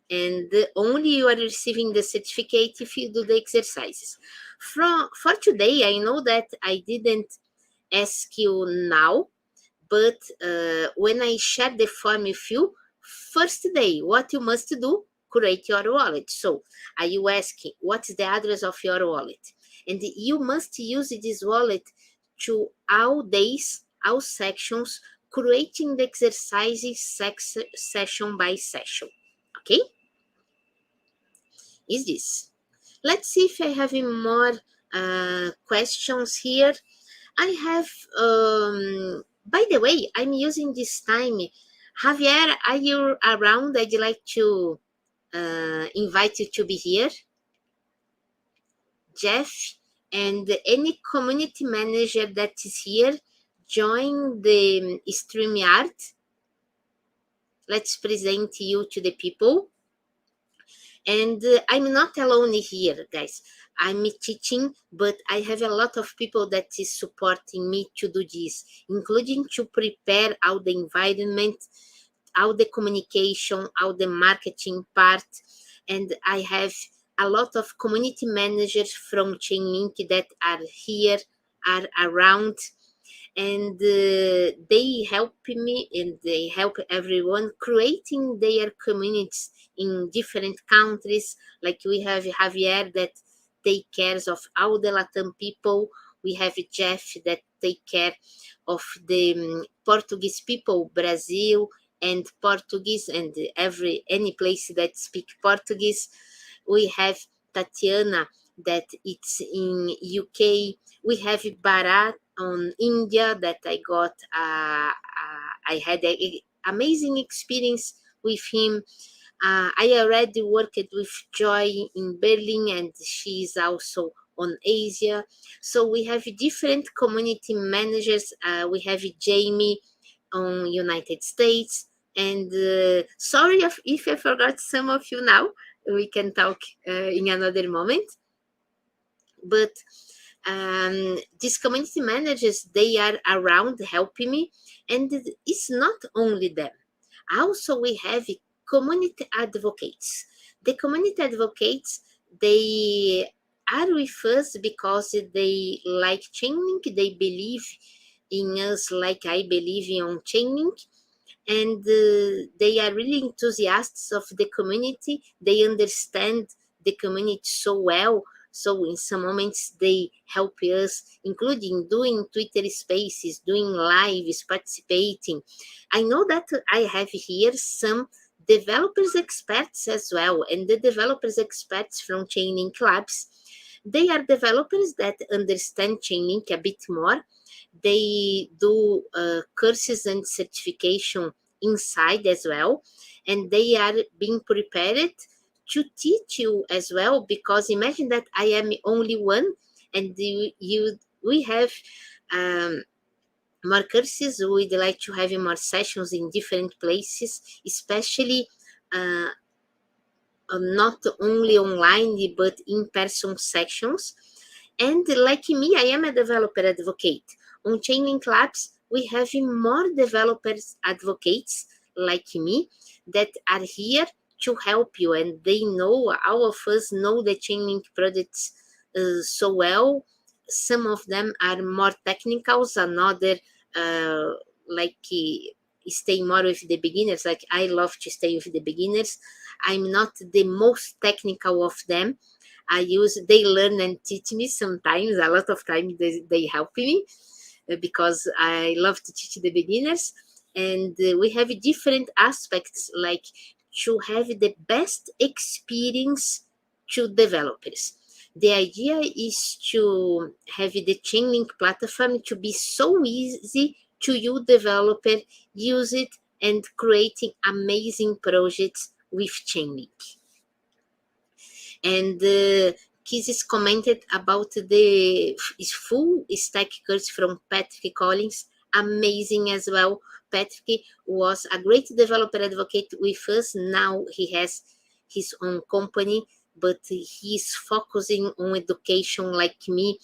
and only you are receiving the certificate if you do the exercises. For today, I know that I didn't ask you now, but when I share the form with you, first day, what you must do, create your wallet. So are you asking what's the address of your wallet? And you must use this wallet to all days, all sections, creating the exercises session by session. Okay? Is this? Let's see if I have more questions here. I have, by the way, I'm using this time. Javier, are you around? I'd like to invite you to be here. Jeff, and any community manager that is here, join the StreamYard. Let's present you to the people. And I'm not alone here, guys. I'm teaching, but I have a lot of people that is supporting me to do this, including to prepare all the environment, all the communication, all the marketing part. And I have a lot of community managers from Chainlink that are here, are around, and they help me and they help everyone creating their communities in different countries. Like we have Javier that take cares of all the Latin people. We have Jeff that take care of the Portuguese people, Brazil and Portuguese, and any place that speak Portuguese. We have Tatiana that it's in UK. We have Bharat on India that I had an amazing experience with him. I already worked with Joy in Berlin, and she's also on Asia. So we have different community managers. We have Jamie on United States. And sorry if I forgot some of you now. We can talk in another moment. But these community managers, they are around helping me, and it's not only them. Also, we have community advocates. The community advocates, they are with us because they like Chainlink. They believe in us like I believe in Chainlink, and they are really enthusiasts of the community. They understand the community so well. So in some moments they help us, including doing Twitter spaces, doing lives, participating. I know that I have here some developers experts as well, and the developers experts from Chainlink Labs, they are developers that understand Chainlink a bit more. They do courses and certification inside as well, and they are being prepared to teach you as well, because imagine that I am only one, and we have more courses. We'd like to have more sessions in different places, especially not only online but in-person sessions. And like me, I am a developer advocate. On Chainlink Labs, we have more developers advocates like me that are here to help you, and they know, all of us know the Chainlink products so well. Some of them are more technical, another like stay more with the beginners. Like I love to stay with the beginners. I'm not the most technical of them. They learn and teach me sometimes. A lot of times they help me because I love to teach the beginners. And we have different aspects like to have the best experience to developers. The idea is to have the Chainlink platform to be so easy to you developer use it and creating amazing projects with Chainlink. And Kizis commented about the full stack course from Patrick Collins, amazing as well. Patrick was a great developer advocate with us. Now he has his own company, but he's focusing on education like me.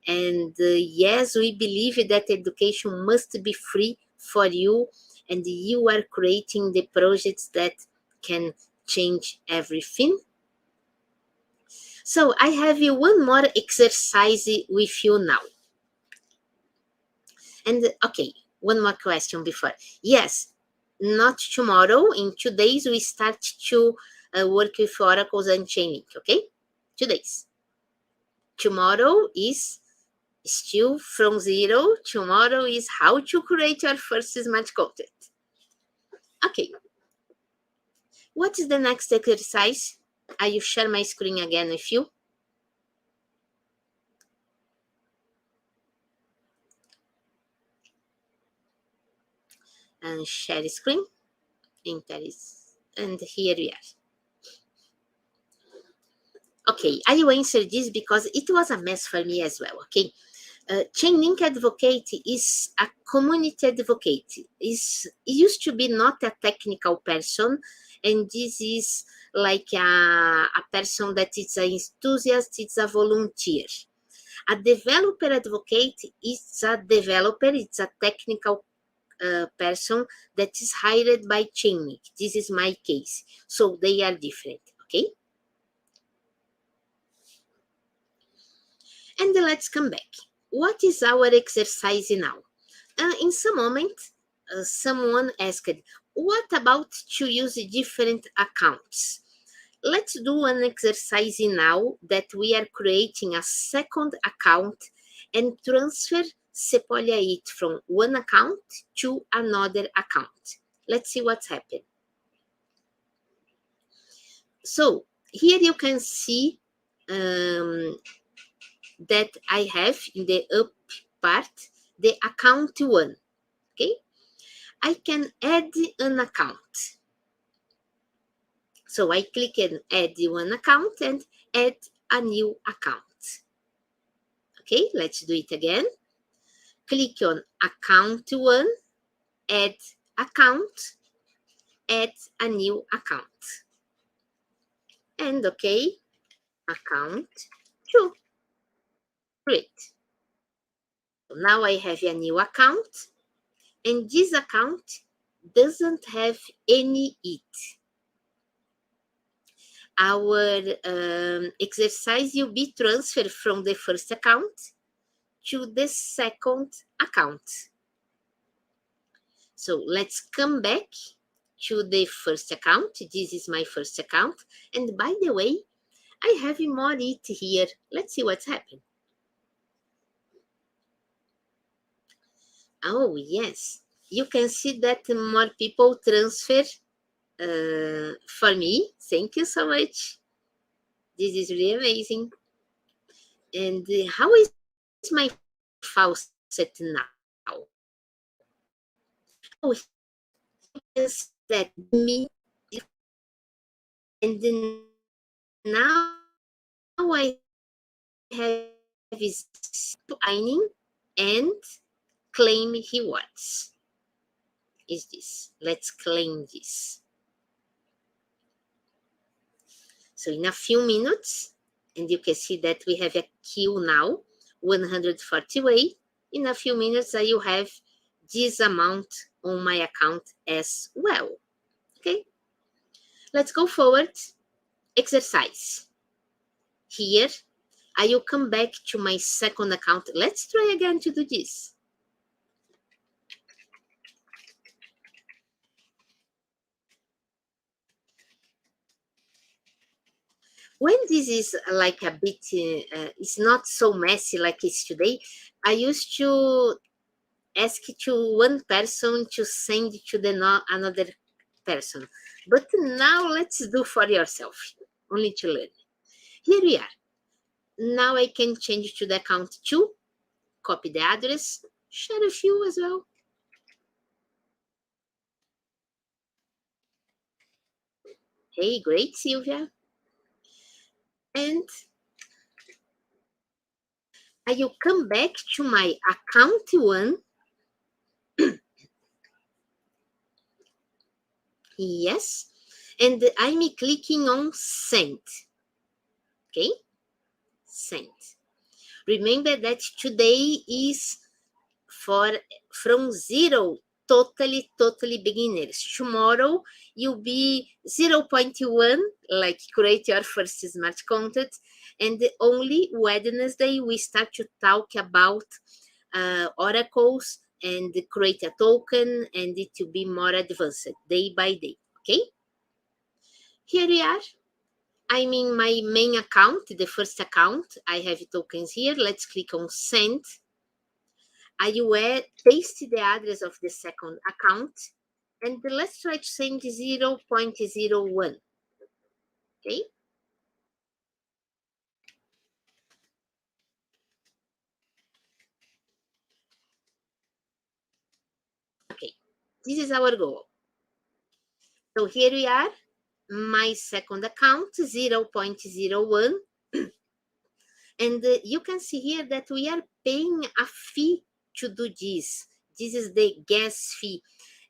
And yes, we believe that education must be free for you, and you are creating the projects that can change everything. So I have one more exercise with you now. And okay, one more question before. Yes, not tomorrow. In 2 days, we start to work with oracles and Chainlink, okay? 2 days. Tomorrow is still from zero. Tomorrow is how to create your first smart contract. Okay. What is the next exercise? I will share my screen again with you. And share screen. And here we are. Okay, I will answer this because it was a mess for me as well, okay? Chainlink advocate is a community advocate. It used to be not a technical person, and this is like a person that is an enthusiast, it's a volunteer. A developer advocate is a developer, it's a technical person that is hired by Chainlink. This is my case. So they are different, okay? And let's come back. What is our exercise now? In some moment, someone asked, what about to use different accounts? Let's do an exercise now that we are creating a second account and transfer Sepolia it from one account to another account. Let's see what's happened. So here you can see that I have in the up part the account one. Okay, I can add an account. So I click and add one account and add a new account. Okay, let's do it again. Click on account one, add account, add a new account. And okay, account two. Great. So now I have a new account, and this account doesn't have any it. Our exercise will be transferred from the first account to the second account. So let's come back to the first account. This is my first account. And by the way, I have more it here. Let's see what's happened. Oh, yes. You can see that more people transfer for me. Thank you so much. This is really amazing. And how is my faucet now? Oh, yes, that me. And then now I have is signing and claim rewards. Is this? Let's claim this. So in a few minutes, and you can see that we have a queue now, 148. In a few minutes, I will have this amount on my account as well. Okay, let's go forward. Exercise. Here, I will come back to my second account. Let's try again to do this. When this is like a bit, it's not so messy like it's today, I used to ask to one person to send to the another person. But now let's do for yourself, only to learn. Here we are. Now I can change to the account 2, copy the address, share a few as well. Hey, great, Sylvia. And I will come back to my account 1. Yes. And I'm clicking on send. Okay? Send. Remember that today is from 0, totally beginners. Tomorrow you'll be 0.1, like create your first smart contract. And only Wednesday we start to talk about oracles and create a token, and it will be more advanced day by day. Okay? Here we are. I'm in my main account, the first account. I have tokens here. Let's click on send. I will paste the address of the second account, and let's try to send 0.01. Okay. Okay. This is our goal. So here we are, my second account, 0.01. And you can see here that we are paying a fee to do this. This is the gas fee.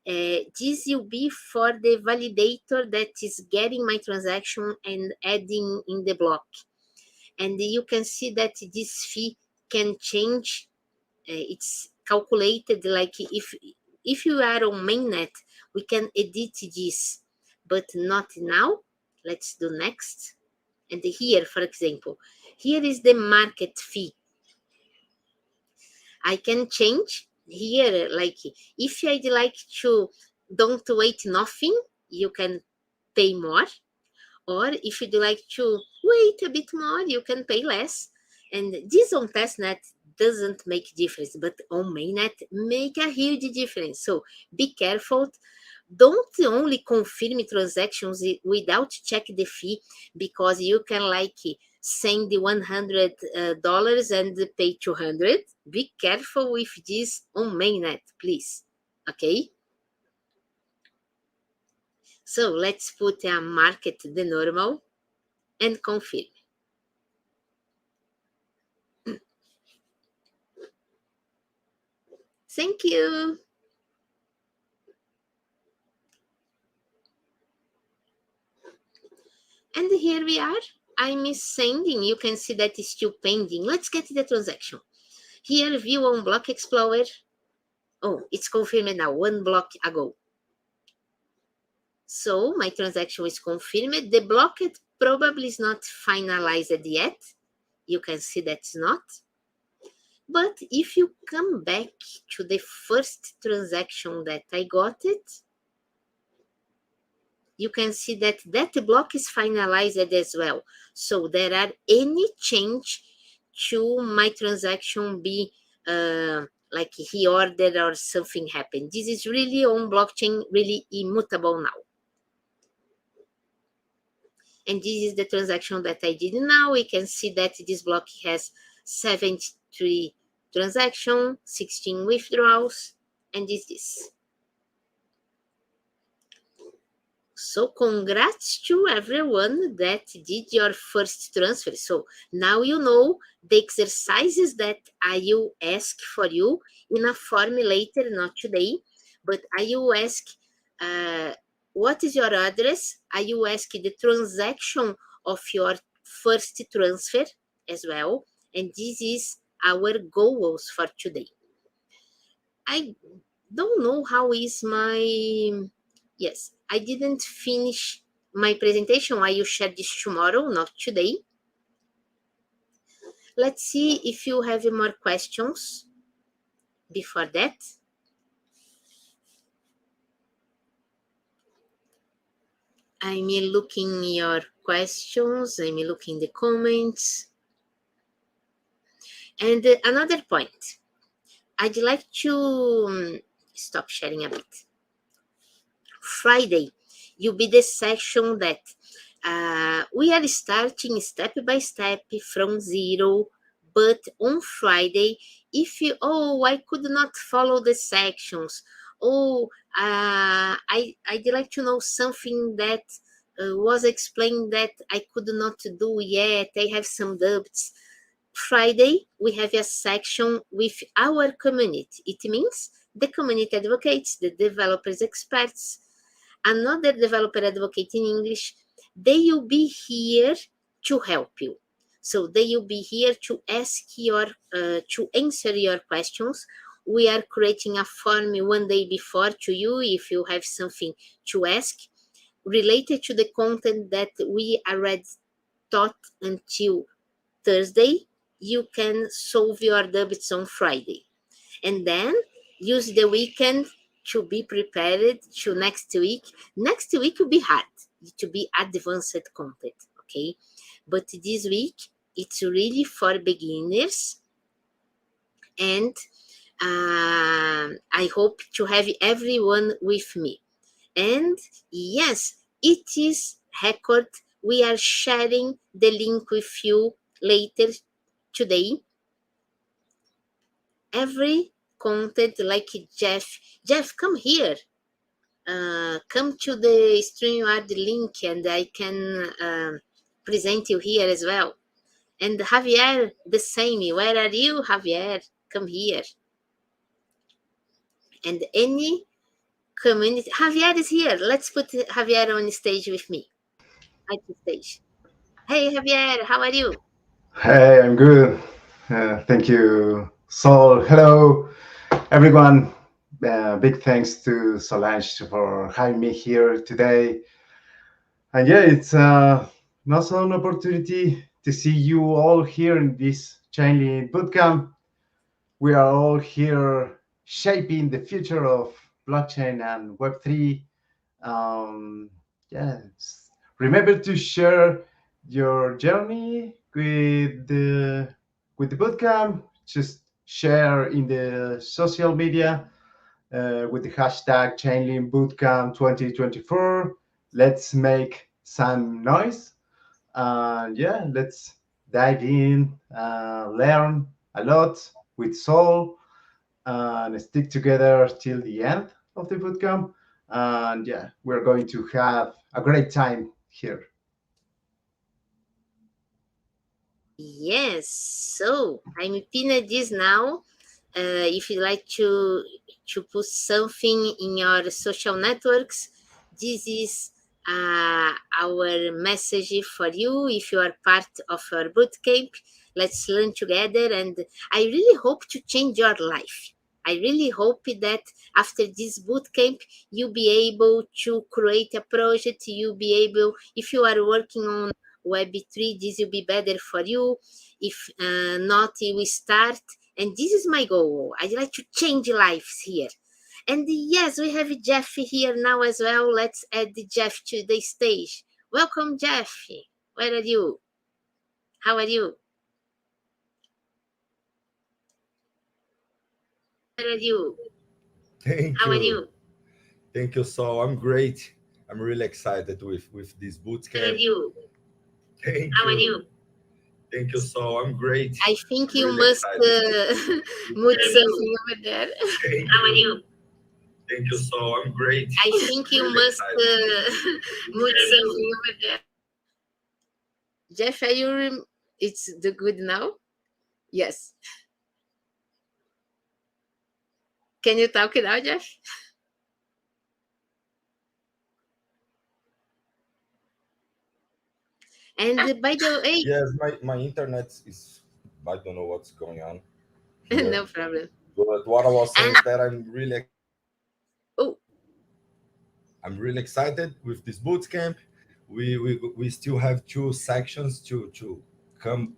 This will be for the validator that is getting my transaction and adding in the block. And you can see that this fee can change. It's calculated like if you are on mainnet, we can edit this, but not now. Let's do next. And here, for example, here is the market fee. I can change here, like if I'd like to don't wait nothing, you can pay more. Or if you'd like to wait a bit more, you can pay less. And this on Testnet doesn't make difference, but on mainnet make a huge difference. So be careful. Don't only confirm transactions without check the fee, because you can like send the $100 and pay 200. Be careful with this on mainnet, please. Okay. So let's put a market the normal and confirm. Thank you. And here we are. I'm sending. You can see that it's still pending. Let's get the transaction. Here, view on Block Explorer. Oh, it's confirmed now, 1 block ago. So my transaction is confirmed. The block probably is not finalized yet. You can see that's not. But if you come back to the first transaction that I got it, you can see that that block is finalized as well. So there are any change to my transaction be like he ordered or something happened. This is really on blockchain, really immutable now. And this is the transaction that I did now. We can see that this block has 73 transactions, 16 withdrawals, and this. So congrats to everyone that did your first transfer. So now you know the exercises that I will ask for you in a form later, not today, but I will ask what is your address? I will ask the transaction of your first transfer as well. And this is our goals for today. I don't know how is my... Yes, I didn't finish my presentation. I will share this tomorrow, not today. Let's see if you have more questions before that. I'm looking your questions. I'm looking the comments. And another point, I'd like to stop sharing a bit. Friday, you'll be the section that we are starting step by step from zero. But on Friday, if you, I could not follow the sections, I'd like to know something that was explained that I could not do yet, I have some doubts. Friday, we have a section with our community. It means the community advocates, the developers experts, another developer advocate in English. They will be here to help you. So they will be here to to answer your questions. We are creating a form one day before to you if you have something to ask related to the content that we already taught until Thursday. You can solve your doubts on Friday. And then use the weekend to be prepared to next week. Next week will be hard, to be advanced content, okay? But this week, it's really for beginners. And I hope to have everyone with me. And yes, it is record. We are sharing the link with you later today. Every content like Jeff, come here. Come to the StreamYard link and I can present you here as well. And Javier, the same. Where are you, Javier? Come here. And any community, Javier is here. Let's put Javier on stage with me. At the stage. Hey, Javier, how are you? Hey, I'm good. Thank you, Sol. Hello, everyone. Big thanks to Solange for having me here today. And yeah, it's also an opportunity to see you all here in this Chainlink Bootcamp. We are all here shaping the future of blockchain and Web3. Um, yeah, remember to share your journey with the bootcamp. Just share in the social media with the hashtag Chainlink Bootcamp 2024. Let's make some noise. Yeah, let's dive in, learn a lot with Soul, and stick together till the end of the bootcamp. And yeah, we're going to have a great time here. Yes, so I'm pinning this now. If you like to put something in your social networks, this is our message for you. If you are part of our bootcamp, let's learn together. And I really hope to change your life. I really hope that after this bootcamp, you'll be able to create a project. You'll be able, if you are working on Web3, this will be better for you. If not, you will start. And this is my goal. I'd like to change lives here. And yes, we have Jeff here now as well. Let's add Jeff to the stage. Welcome, Jeff. Where are you? How are you? Where are you? Thank How are you. you? Thank you, Saul. I'm great. I'm really excited with this Where are bootcamp. you? Thank How are you. you? Thank you, Saul. I'm great. I think I'm you really must excited. mute something over there. Thank How are you. you? Thank you, Saul. I'm great. I think you Really must excited. mute something over there. Jeff, are you? It's the good now? Yes. Can you talk now, Jeff? And by the way, Yes, my internet is, I don't know what's going on here. no problem. But what I was saying And is that oh, I'm really excited with this bootcamp. We still have two sections to come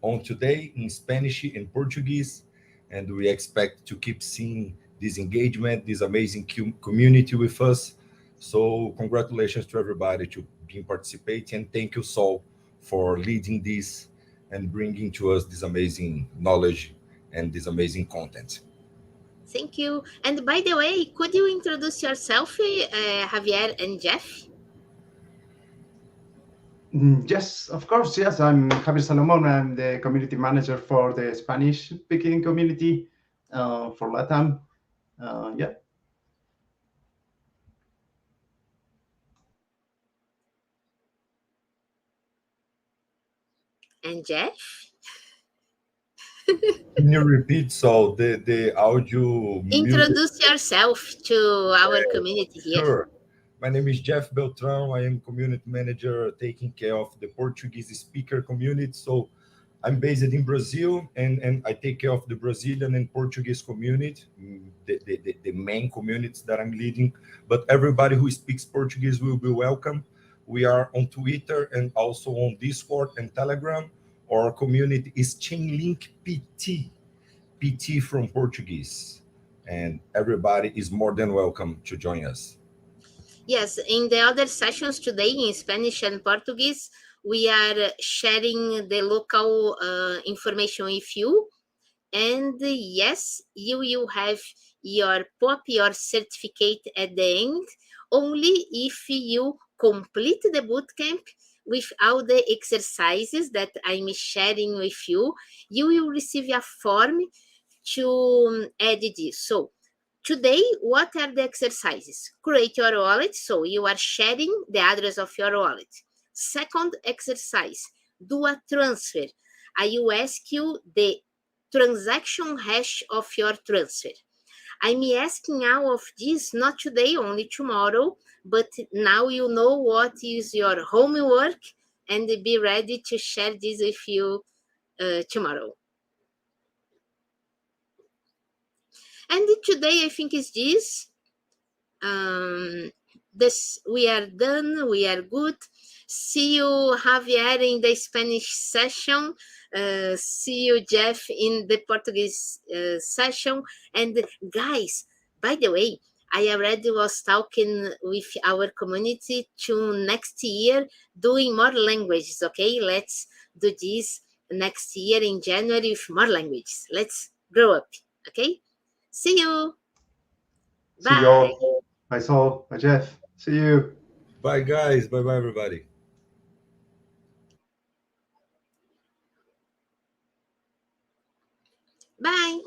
on today in Spanish and Portuguese, and we expect to keep seeing this engagement, this amazing community with us. So congratulations to everybody to being participating, and thank you, Sol, for leading this and bringing to us this amazing knowledge and this amazing content. Thank you. And by the way, could you introduce yourself, Javier and Jeff? Yes, of course. Yes, I'm Javier Salomon. I'm the community manager for the Spanish-speaking community for LATAM. Yeah. And Jeff? Can you repeat so the audio muted? Introduce yourself to our community here. Sure. My name is Jeff Beltran. I am community manager taking care of the Portuguese speaker community. So I'm based in Brazil, and I take care of the Brazilian and Portuguese community, the main communities that I'm leading. But everybody who speaks Portuguese will be welcome. We are on Twitter and also on Discord and Telegram. Our community is Chainlink PT, PT from Portuguese. And everybody is more than welcome to join us. Yes, in the other sessions today in Spanish and Portuguese, we are sharing the local information with you. And yes, you will have your POP, your certificate at the end, only if you complete the bootcamp with all the exercises that I'm sharing with you. You will receive a form to add this. So today, what are the exercises? Create your wallet, so you are sharing the address of your wallet. Second exercise, do a transfer. I will ask you the transaction hash of your transfer. I'm asking all of this not today, only tomorrow, but now you know what is your homework and be ready to share this with you tomorrow. And today I think is this. This we are done, we are good. See you, Javier, in the Spanish session. See you, Jeff, in the Portuguese session. And guys, by the way, I already was talking with our community to next year doing more languages. Okay, let's do this next year in January with more languages. Let's grow up. Okay, see you. See you Bye. all. Bye, Saul. Bye, Jeff. See you. Bye, guys. Bye, bye, everybody. Bye.